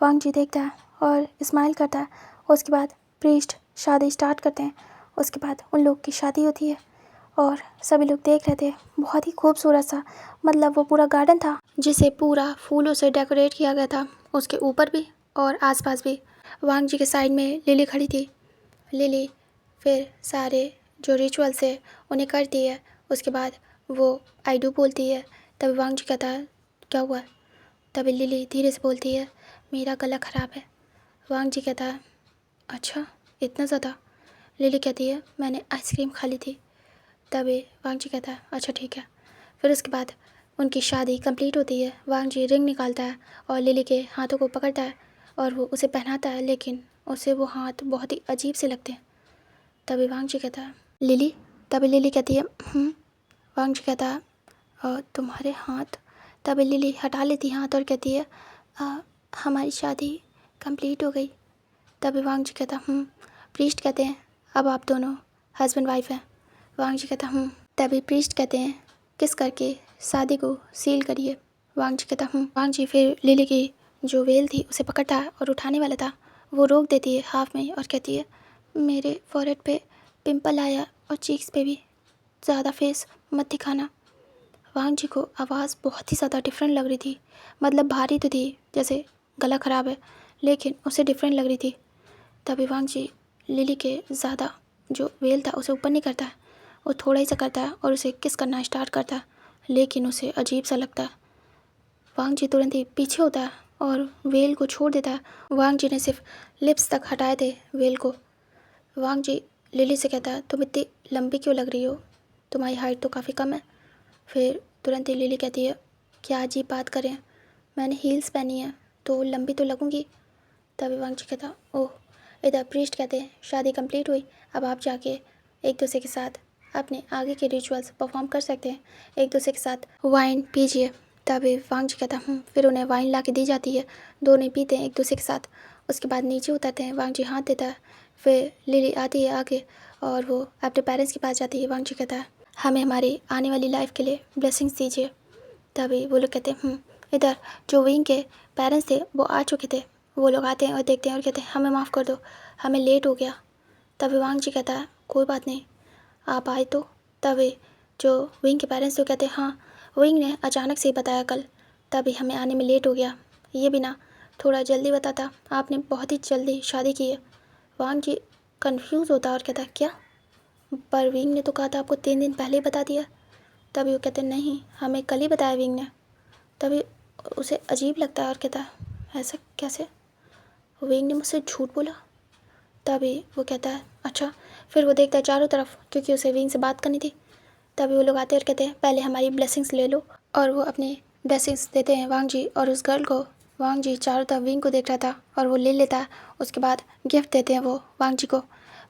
वांग जी देखता है और स्माइल करता है। उसके बाद प्रीस्ट शादी स्टार्ट करते हैं। उसके बाद उन लोग की शादी होती है और सभी लोग देख रहे थे। बहुत ही खूबसूरत सा, मतलब वो पूरा गार्डन था जिसे पूरा फूलों से डेकोरेट किया गया था, उसके ऊपर भी और आसपास भी। वांग जी के साइड में लिली खड़ी थी। लिली फिर सारे जो रिचुअल्स है उन्हें करती है। उसके बाद वो आई डू बोलती है। तभी वांग जी कहता है क्या हुआ? तभी लिली धीरे से बोलती है मेरा गला ख़राब है। वांग जी कहता है अच्छा इतना ज़्यादा? लिली कहती है मैंने आइसक्रीम खा ली थी। तभी वांग जी कहता है अच्छा ठीक है। फिर उसके बाद उनकी शादी कंप्लीट होती है। वांग जी रिंग निकालता है और लिली के हाथों को पकड़ता है और वो उसे पहनाता है, लेकिन उसे वो हाथ बहुत ही अजीब से लगते हैं। तभी वांग जी कहता है लिली। तभी लिली कहती है वांग जी कहता है तुम्हारे हाथ? तभी लिली हटा लेती है हाथ और कहती है हमारी शादी कंप्लीट हो गई। तभी वांग जी कहता प्रीस्ट कहते हैं अब आप दोनों हस्बैंड वाइफ हैं। वांग जी कहता तभी प्रीस्ट कहते हैं किस करके शादी को सील करिए। वांग जी कहता वांग जी फिर लिली की जो वेल थी उसे पकड़ता है और उठाने वाला था, वो रोक देती है हाफ में और कहती है मेरे फॉरहेड पे पिंपल आया और चीक्स पे भी, ज़्यादा फेस मत दिखाना। वांग जी को आवाज़ बहुत ही ज़्यादा डिफरेंट लग रही थी, मतलब भारी तो थी जैसे गला ख़राब है, लेकिन उसे डिफरेंट लग रही थी। तभी वांग जी लिली के ज़्यादा जो वेल था उसे ऊपर नहीं करता है, वो थोड़ा ही सा करता है और उसे किस करना स्टार्ट करता है, लेकिन उसे अजीब सा लगता है। वांग जी तुरंत ही पीछे होता है और वेल को छोड़ देता है। वांग जी ने सिर्फ लिप्स तक हटाए थे वेल को। वांग जी लिली से कहता है तुम इतनी लंबी क्यों लग रही हो, तुम्हारी हाइट तो काफ़ी कम है। फिर तुरंत ही लिली कहती है क्या अजीब बात करें, मैंने हील्स पहनी है तो लंबी तो लगूंगी। तभी वांग जी कहता ओह। इधर प्रीस्ट कहते हैं शादी कंप्लीट हुई, अब आप जाके एक दूसरे के साथ अपने आगे के रिचुअल्स परफॉर्म कर सकते हैं, एक दूसरे के साथ वाइन पीजिए। तभी वांग जी कहता फिर उन्हें वाइन ला के दी जाती है, दोनों पीते हैं एक दूसरे के साथ। उसके बाद नीचे उतरते हैं, वांग जी हाथ देता है। फिर लिली आती है आगे और वो अपने पेरेंट्स के पास जाती है। वांग जी कहता है हमें हमारी आने वाली लाइफ के लिए ब्लेसिंग्स दीजिए। तभी वो लोग कहते हैं इधर जो विंग के पेरेंट्स थे वो आ चुके थे। वो लोग आते हैं और देखते हैं और कहते हैं हमें माफ़ कर दो, हमें लेट हो गया। तभी वांग जी कहता है कोई बात नहीं, आप आए तो। तभी जो विंग के पेरेंट्स थे वो कहते हैं हाँ, विंग ने अचानक से ही बताया कल, तभी हमें आने में लेट हो गया। ये भी ना थोड़ा जल्दी बताता, आपने बहुत ही जल्दी शादी की है। वांग जी कन्फ्यूज़ होता है और कहता है क्या, पर विंग ने तो कहा था आपको 3 दिन पहले ही बता दिया। तभी वो कहते नहीं, हमें कल ही बताया विंग ने। तभी उसे अजीब लगता है और कहता है ऐसा कैसे, विंग ने मुझसे झूठ बोला। तभी वो कहता है अच्छा। फिर वो देखता है चारों तरफ क्योंकि उसे विंग से बात करनी थी। तभी वो लोग आते हैं और कहते हैं पहले हमारी ब्लेसिंग्स ले लो, और वो अपनी ब्लेसिंग्स देते हैं वांग जी और उस गर्ल को। वांग जी चारों तरफ विंग को देख रहा था और वो ले लेता है। उसके बाद गिफ्ट देते हैं वो वांग जी को।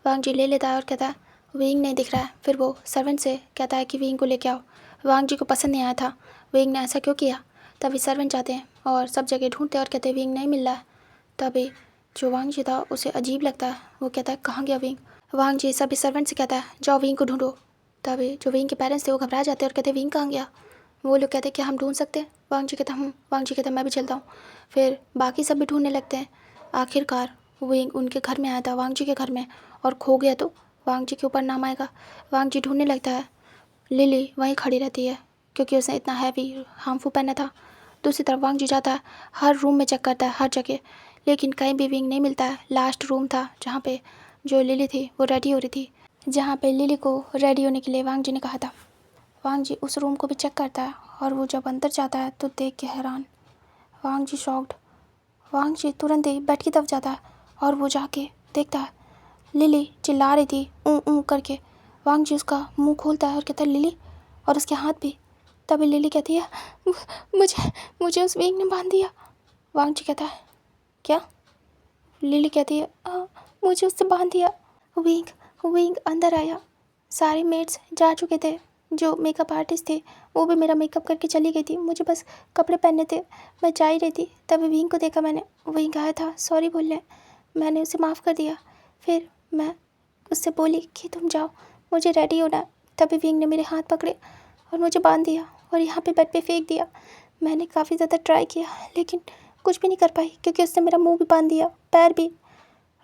वांग जी ले लेता है और कहता है विंग नहीं दिख रहा है। फिर वो सर्वेंट से कहता है कि विंग को लेके आओ। वांग जी को पसंद नहीं आया था विंग ने ऐसा क्यों किया। तभी सर्वेंट जाते हैं और सब जगह ढूंढते हैं और कहते हैं विंग नहीं मिल रहा है। तभी जो वांग जी था उसे अजीब लगता है, वो कहता है कहाँ गया विंग। वांग जी सभी सर्वेंट से कहता है जाओ विंग को ढूंढो। तभी जो विंग के पेरेंट्स थे वो घबरा जाते हैं और कहते हैं विंग कहाँ गया। वो लोग कहते हैं क्या हम ढूंढ सकते हैं। वांग जी कहता वांग जी कहता मैं भी चलता हूँ। फिर बाकी सब भी ढूंढने लगते हैं। आखिरकार विंग उनके घर में आया था, वांग जी के घर में, और खो गया तो वांग जी के ऊपर नाम आएगा। वांग जी ढूंढने लगता है। लिली वहीं खड़ी रहती है क्योंकि उसने इतना हैवी हार्मफुल पहना था। दूसरी तरफ वांग जी जाता है, हर रूम में चेक करता है, हर जगह, लेकिन कहीं भी विंग नहीं मिलता है। लास्ट रूम था जहाँ पे जो लिली थी वो रेडी हो रही थी, जहाँ पे लिली को रेडी होने के लिए वांग जी ने कहा था। वांग जी उस रूम को भी चेक करता है और वो जब अंदर जाता है तो देख के हैरान। वांग जी शॉक्ड। वांग जी तुरंत ही बेड की तरफ जाता है और वो जाके देखता है लिली चिल्ला रही थी ऊ करके। वांग जी उसका मुंह खोलता है और कहता है लिली, और उसके हाथ भी। तभी लिली कहती है मुझे मुझे उस विंग ने बांध दिया। वांग जी कहता है क्या। लिली कहती है मुझे उससे बांध दिया। विंग विंग अंदर आया, सारे मेट्स जा चुके थे, जो मेकअप आर्टिस्ट थे वो भी मेरा मेकअप करके चली गई थी, मुझे बस कपड़े पहनने थे, मैं जा ही रही थी। तभी विंग को देखा मैंने, वहीं गाया था सॉरी बोलने। मैंने उसे माफ़ कर दिया। फिर मैं उससे बोली कि तुम जाओ, मुझे रेडी होना है। तभी विंग ने मेरे हाथ पकड़े और मुझे बांध दिया और यहाँ पे बेड पे फेंक दिया। मैंने काफ़ी ज़्यादा ट्राई किया लेकिन कुछ भी नहीं कर पाई क्योंकि उसने मेरा मुंह भी बांध दिया, पैर भी।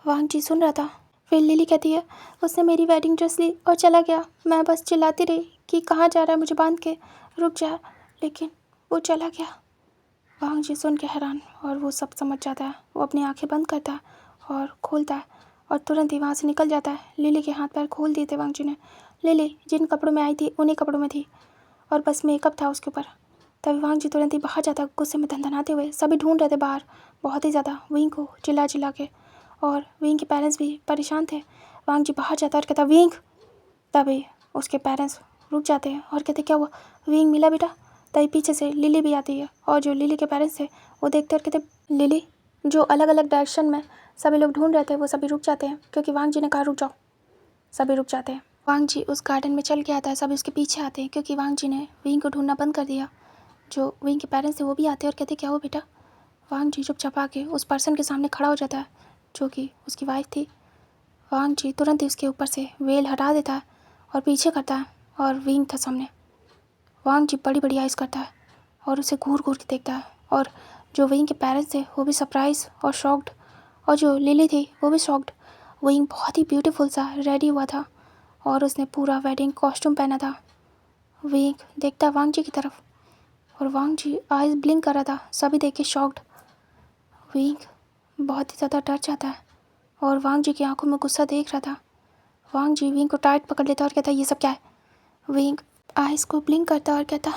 वांग जी सुन रहा था। फिर लिली कहती है उसने मेरी वेडिंग ड्रेस ली और चला गया। मैं बस चिल्लाती रही कि कहाँ जा रहा है, मुझे बांध के रुक जा, लेकिन वो चला गया। वांग जी सुन के हैरान, और वो सब समझ जाता है। वो अपनी आंखें बंद करता है और खोलता है और तुरंत ही वहाँ से निकल जाता है। लिली के हाथ पैर खोल दिए थे वांग जी ने। लिली जिन कपड़ों में आई थी उन्हीं कपड़ों में थी और बस मेकअप था उसके ऊपर। तभी वांग जी तुरंत ही बाहर जाता, गुस्से में धनधनाते हुए। सभी ढूंढ रहे थे बाहर बहुत ही ज़्यादा विंग को चिल्ला चिल्ला के, और विंग के पेरेंट्स भी परेशान थे। वांग जी बाहर जाता और कहता विंग। तभी उसके पेरेंट्स रुक जाते हैं और कहते क्या हुआ, विंग मिला बेटा? तभी पीछे से लिली भी आती है और जो लिली के पेरेंट्स थे वो देखते और कहते लिली। जो अलग अलग डायरेक्शन में सभी लोग ढूंढ रहे थे वो सभी रुक जाते हैं क्योंकि वांग जी ने कहा रुक जाओ। सभी रुक जाते हैं। वांग जी उस गार्डन में चल के आता है, सभी उसके पीछे आते हैं क्योंकि वांग जी ने विंग को ढूंढना बंद कर दिया। जो विंग के पेरेंट्स थे वो भी आते हैं और कहते क्या हुआ बेटा? वांग जी चुपचाप आके उस पर्सन के सामने खड़ा हो जाता है जो कि उसकी वाइफ थी। वांग जी तुरंत ही उसके ऊपर से वेल हटा देता है और पीछे करता है और विंग था सामने। वांग जी बड़ी बड़ी आइज़ करता है और उसे घूर घूर के देखता है, और जो विंग के पेरेंट्स थे वो भी सरप्राइज और शॉक्ड, और जो लिली थी वो भी शॉक्ड। विंग बहुत ही ब्यूटीफुल सा रेडी हुआ था और उसने पूरा वेडिंग कॉस्ट्यूम पहना था। विंग देखता है वांग जी की तरफ और वांग जी आइज़ ब्लिंक कर रहा था, सभी देख के शॉक्ड। विंग बहुत ही ज़्यादा डर जाता है और वांग जी की आंखों में गुस्सा देख रहा था। वांग जी विंग को टाइट पकड़ लेता और कहता ये सब क्या है? विंग आइज़ को ब्लिंक करता और कहता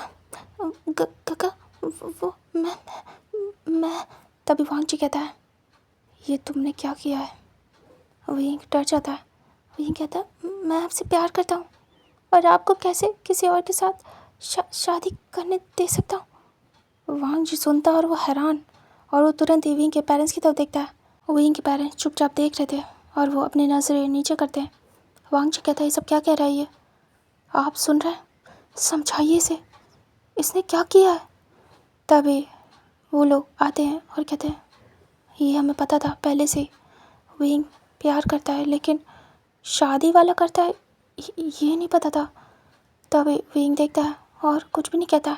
काका वो मैं। तभी वांग जी कहता है ये तुमने क्या किया है? विंग डर जाता है। विंग कहता है मैं आपसे प्यार करता हूँ और आपको कैसे किसी और के साथ शादी करने दे सकता हूँ? वांग जी सुनता और वो हैरान, और वो तुरंत ही विंग के पेरेंट्स की तरफ देखता है। विंग के पेरेंट्स चुपचाप देख रहे थे और वो अपनी नज़रें नीचे करते हैं। वांग जी कहता है ये सब क्या कह रहा है ये? आप सुन रहे हैं? समझाइए इसे, इसने क्या किया है? तभी वो लोग आते हैं और कहते हैं ये हमें पता था पहले से, विंग प्यार करता है लेकिन शादी वाला करता है ये नहीं पता था। तभी विंग देखता है और कुछ भी नहीं कहता।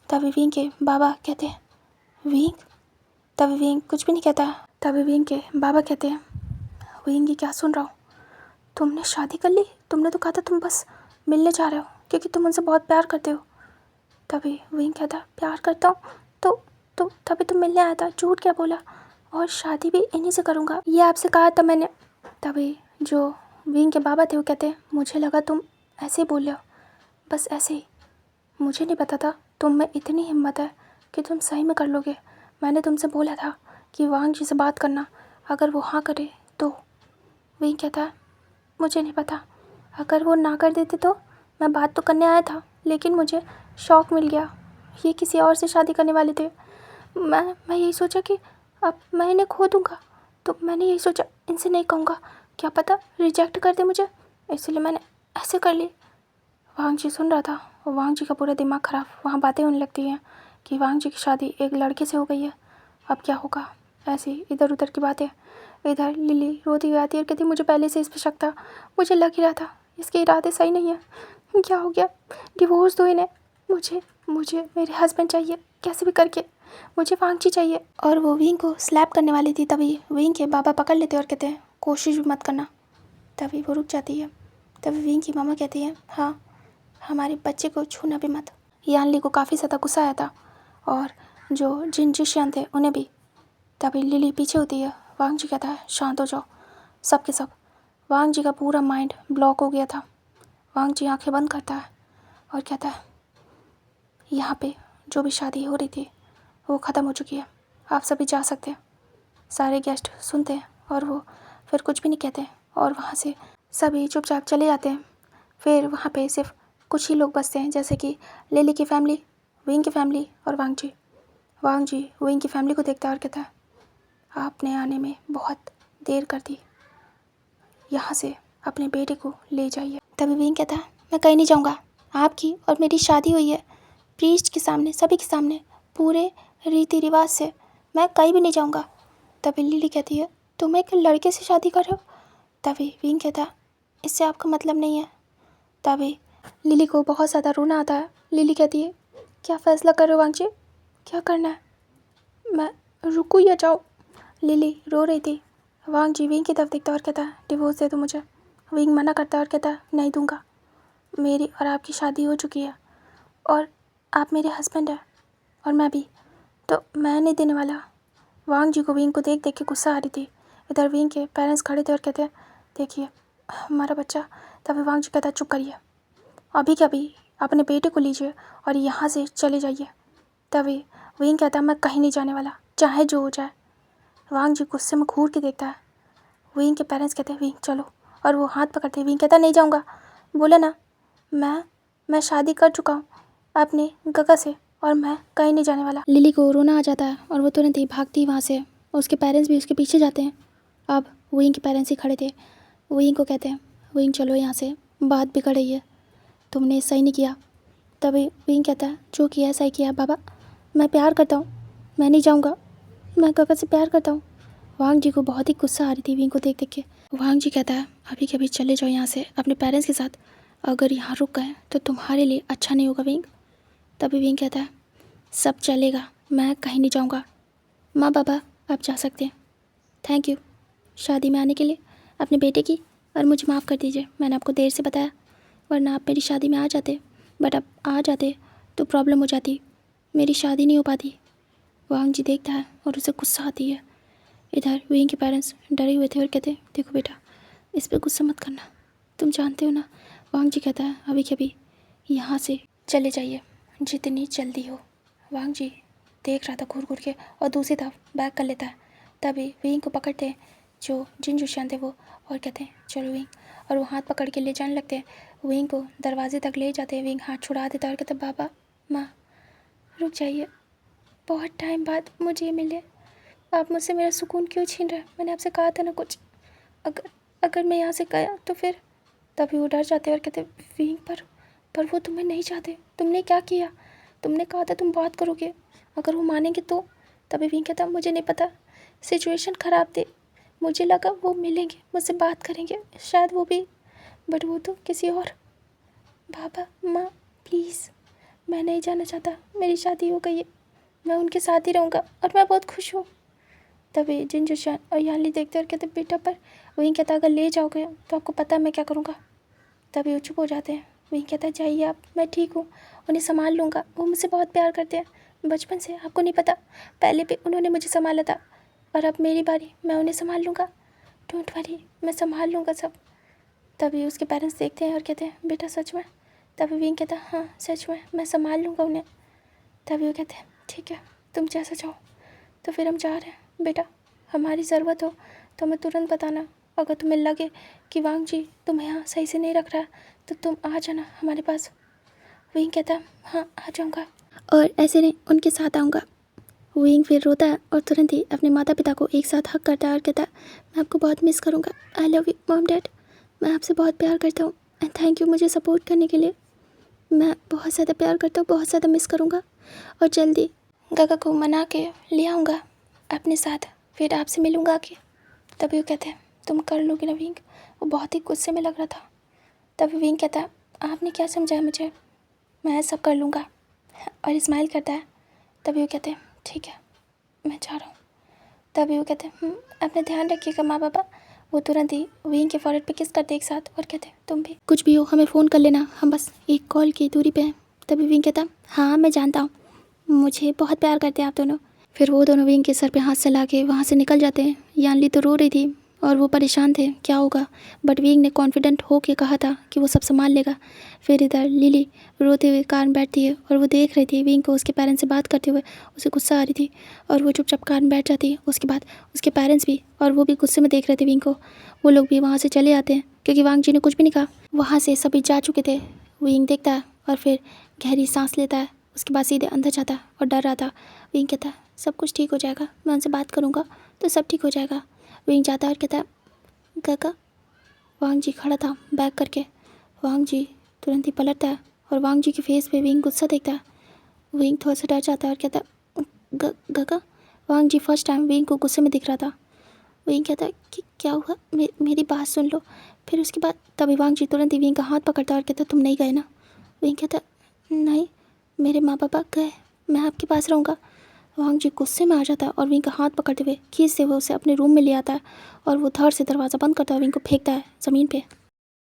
तभी विंग के बाबा कहते हैं विंग। तभी विंग कुछ भी नहीं कहता। तभी विंग के बाबा कहते हैं विंग ये क्या सुन रहा हूँ, तुमने शादी कर ली? तुमने तो कहा था तुम बस मिलने जा रहे हो क्योंकि तुम उनसे बहुत प्यार करते हो। तभी विंग कहता प्यार करता हूँ तो तभी तुम मिलने आया था, झूठ क्या बोला, और शादी भी इन्हीं से करूँगा ये आपसे कहा था मैंने। तभी जो विंग के बाबा थे वो कहते हैं मुझे लगा तुम ऐसे ही बोल रहे हो, बस ऐसे ही, मुझे नहीं पता था तुम में इतनी हिम्मत है कि तुम सही में कर लोगे। मैंने तुमसे बोला था कि वांग जी से बात करना, अगर वो हाँ करे तो। विंग कहता है मुझे नहीं पता, अगर वो ना कर देते तो मैं बात तो करने आया था लेकिन मुझे शौक मिल गया, ये किसी और से शादी करने वाले थे। मैं यही सोचा कि अब मैं इन्हें खो दूँगा, तो मैंने यही सोचा इनसे नहीं कहूँगा, क्या पता रिजेक्ट कर दे मुझे, इसलिए मैंने ऐसे कर ली। वांग जी सुन रहा था और वांग जी का पूरा दिमाग ख़राब। वहाँ बातें होने लगती हैं कि वांग जी की शादी एक लड़के से हो गई है, अब क्या होगा। ऐसे इधर उधर की बातें। इधर लिली रोती हुई आती है और कहती मुझे पहले से इस पर शक था, मुझे लग ही रहा था इसके इरादे सही नहीं है, क्या हो गया, डिवोर्स दो इन्हें, मुझे मेरे हस्बैंड चाहिए कैसे भी करके, मुझे वांग जी चाहिए। और वो विंग को स्लैप करने वाली थी, तभी विंग के बाबा पकड़ लेते और कहते हैं कोशिश भी मत करना। तभी वो रुक जाती है। तभी विंग की मामा कहती है हाँ हमारे बच्चे को छूना भी मत। यानली को काफ़ी ज़्यादा गुस्सा आया था और जो जिन जिशियन थे उन्हें भी। तभी लिली पीछे होती है। वांग जी कहता है शांत हो जाओ सब के सब। वांग जी का पूरा माइंड ब्लॉक हो गया था। वांग जी आंखें बंद करता है और कहता है यहाँ पे जो भी शादी हो रही थी वो ख़त्म हो चुकी है, आप सभी जा सकते हैं। सारे गेस्ट सुनते हैं और वो फिर कुछ भी नहीं कहते और वहाँ से सभी चुपचाप चले जाते हैं। फिर वहाँ पे सिर्फ कुछ ही लोग बचते हैं, जैसे कि लिली की फैमिली, विंग की फैमिली और वांग जी। वांग जी विंग की फैमिली को देखता है और कहता है आपने आने में बहुत देर कर दी, यहाँ से अपने बेटे को ले जाइए। तभी विंग कहता है मैं कहीं नहीं जाऊँगा, आपकी और मेरी शादी हुई है प्रीस्ट के सामने, सभी के सामने, पूरे रीति रिवाज से। मैं कहीं भी नहीं जाऊँगा। तभी लिली कहती है तुम एक लड़के से शादी कर रहे हो? तभी विंग कहता है इससे आपका मतलब नहीं है। तभी लिली को बहुत ज़्यादा रोना आता है। लिली कहती है क्या फ़ैसला कर रहे हो वांग जी, क्या करना है? मैं रुकूँ या जाऊँ? लिली रो रही थी। वांग जी विंग की तरफ देखता और कहता है डिवोर्स दे दो मुझे। विंग मना करता और कहता है नहीं दूंगा, मेरी और आपकी शादी हो चुकी है और आप मेरे हस्बैंड हैं और मैं भी, तो मैं नहीं देने वाला। वांग जी को विंग को देख देख के गुस्सा आ रही थी। इधर विंग के पेरेंट्स खड़े थे और कहते हैं देखिए हमारा बच्चा। तभी वांग जी कहता है चुप करिए, अभी के अभी अपने बेटे को लीजिए और यहाँ से चले जाइए। तभी विंग कहता है मैं कहीं नहीं जाने वाला, चाहे जो हो जाए। वांग जी गुस्से में घूर के देखता है। विंग के पेरेंट्स कहते हैं विंग चलो, और वो हाथ पकड़ते हैं। विंग कहता नहीं जाऊँगा, बोले ना मैं शादी कर चुका हूँ अपने गगा से और मैं कहीं नहीं जाने वाला। लिली को रोना आ जाता है और वो तुरंत ही भागती वहाँ से। उसके पेरेंट्स भी उसके पीछे जाते हैं। अब विंग के पेरेंट्स ही खड़े थे। विंग को कहते हैं विंग चलो यहाँ से, बात बिगड़ रही है, तुमने सही नहीं किया। तभी विंग कहता है जो किया सही किया बाबा, मैं प्यार करता हूँ, मैं नहीं जाऊँगा, मैं गगा से प्यार करता हूँ। वांग जी को बहुत ही गुस्सा आ रही थी विंग को देख देख के। वांग जी कहता है अभी के अभी चले जाओ यहाँ से अपने पेरेंट्स के साथ, अगर यहाँ रुक गए तो तुम्हारे लिए अच्छा नहीं होगा विंग। तभी विंग कहता है सब चलेगा, मैं कहीं नहीं जाऊँगा। माँ बाबा आप जा सकते हैं, थैंक यू शादी में आने के लिए अपने बेटे की, और मुझे माफ़ कर दीजिए मैंने आपको देर से बताया, वरना आप मेरी शादी में आ जाते, बट अब आ जाते तो प्रॉब्लम हो जाती, मेरी शादी नहीं हो पाती। वांग जी देखता है और उसे गुस्सा आती है। इधर विंग के पेरेंट्स डरे हुए थे और कहते देखो बेटा इस पर गुस्सा मत करना, तुम जानते हो ना। वांग जी कहता है अभी के अभी यहाँ से चले जाइए जितनी जल्दी हो। वांग जी देख रहा था घूर घूर के और दूसरी तरफ बैक कर लेता है। तभी विंग को पकड़ते हैं जो जिन जुशियान थे वो और कहते हैं चलो विंग, और वो हाथ पकड़ के ले जाने लगते हैं। विंग को दरवाजे तक ले जाते हैं। विंग हाथ छुड़ा देता है और कहते बाबा माँ रुक जाइए, बहुत टाइम बाद मुझे मिले, आप मुझसे मेरा सुकून क्यों छीन रहे हैं? मैंने आपसे कहा था ना कुछ, अगर मैं यहाँ से गया तो फिर। तभी वो डर जाते और कहते विंग पर वो तुम्हें नहीं चाहते, तुमने क्या किया? तुमने कहा था तुम बात करोगे, अगर वो मानेंगे तो। तभी विंग कहता मुझे नहीं पता, सिचुएशन ख़राब थी, मुझे लगा वो मिलेंगे मुझसे बात करेंगे शायद वो भी, बट वो तो किसी और। बाबा माँ प्लीज़, मैं नहीं जाना चाहता, मेरी शादी हो गई है, मैं उनके साथ ही रहूँगा और मैं बहुत खुश हूँ। तभी जिन जुशियान और याली देखते और कहते बेटा पर। विंग कहता अगर ले जाओगे तो आपको पता है मैं क्या करूँगा। तभी वो चुप हो जाते हैं। विंग कहता है जाइए आप, मैं ठीक हूँ, उन्हें संभाल लूँगा, वो मुझसे बहुत प्यार करते हैं बचपन से, आपको नहीं पता, पहले भी उन्होंने मुझे संभाला था और अब मेरी बारी, मैं उन्हें संभाल लूँगा, डोंट वरी, मैं संभाल लूँगा सब। तभी उसके पेरेंट्स देखते हैं और कहते हैं बेटा सच में? तभी विंग कहता है हाँ सच में, मैं संभाल लूँगा उन्हें। तभी वो कहते हैं ठीक है तुम जैसा चाहो, तो फिर हम जा रहे हैं बेटा, हमारी ज़रूरत हो तो हमें तुरंत बताना, अगर तुम्हें लगे कि वांग जी तुम्हें यहाँ सही से नहीं रख रहा है तो तुम आ जाना हमारे पास। विंग कहता है हाँ आ जाऊँगा, और ऐसे नहीं उनके साथ आऊँगा। विंग फिर रोता है और तुरंत ही अपने माता पिता को एक साथ हक करता है और कहता है मैं आपको बहुत मिस करूँगा, आई लव यू मॉम डैड, मैं आपसे बहुत प्यार करता हूँ एंड थैंक यू मुझे सपोर्ट करने के लिए, मैं बहुत ज़्यादा प्यार करता हूँ, बहुत ज़्यादा मिस करूँगा, और जल्दी गगा को मना के ले आऊँगा अपने साथ, फिर आपसे मिलूँगा आके। तभी वो कहते हैं तुम कर लोगे ना विंग, वो बहुत ही गुस्से में लग रहा था। तभी विंग कहता है आपने क्या समझाया मुझे, मैं सब कर लूँगा, और स्माइल करता है। तभी वो कहते हैं ठीक है मैं जा रहा हूँ। तभी वो कहते हैं अपना ध्यान रखिएगा माँ बाबा। वो तुरंत ही विंग के फॉरहेड पे किस करते एक साथ और कहते हैं तुम भी कुछ भी हो हमें फ़ोन कर लेना, हम बस एक कॉल की दूरी पे हैं। तभी विंग कहता हाँ मैं जानता हूँ, मुझे बहुत प्यार करते हैं आप दोनों। फिर वो दोनों विंग के सर पे हाथ चला के वहाँ से निकल जाते हैं। यानली तो रो रही थी और वो परेशान थे क्या होगा, बट विंग ने कॉन्फिडेंट हो के कहा था कि वो सब संभाल लेगा। फिर इधर लिली रोते हुए कार में बैठती है और वो देख रही थी विंग को उसके पेरेंट्स से बात करते हुए, उसे गुस्सा आ रही थी और वो चुपचाप कार में बैठ जाती है। उसके बाद उसके पेरेंट्स भी और वो भी गुस्से में देख रहे थे विंग को। वो लोग भी वहाँ से चले आते हैं क्योंकि वांग जी ने कुछ भी नहीं कहा। वहाँ से सभी जा चुके थे। विंग देखता है और फिर गहरी सांस लेता है, उसके बाद सीधे अंदर जाता है और डर रहा था। विंग कहता है सब कुछ ठीक हो जाएगा, मैं उनसे बात करूँगा तो सब ठीक हो जाएगा। विंग जाता है और कहता है गगा। वांग जी खड़ा था बैक करके। वांग जी तुरंत ही पलटता है और वांग जी के फेस पे विंग गुस्सा देखता है। विंग थोड़ा सा डर जाता है और कहता है गगा। वांग जी फर्स्ट टाइम विंग को गुस्से में दिख रहा था। विंग कहता है कि क्या हुआ, मेरी बात सुन लो। फिर उसके बाद तभी वांग जी तुरंत ही विंग का हाथ पकड़ता है और कहता है तुम नहीं गए ना। विंग कहता है नहीं, मेरे माँ पापा गए, मैं आपके पास रहूँगा। वांग जी गुस्से में आ जाता है और विंग का हाथ पकड़ते हुए खींचते हुए उसे अपने रूम में ले आता है और वो धड़ से दरवाज़ा बंद करता है और विंग को फेंकता है ज़मीन पे।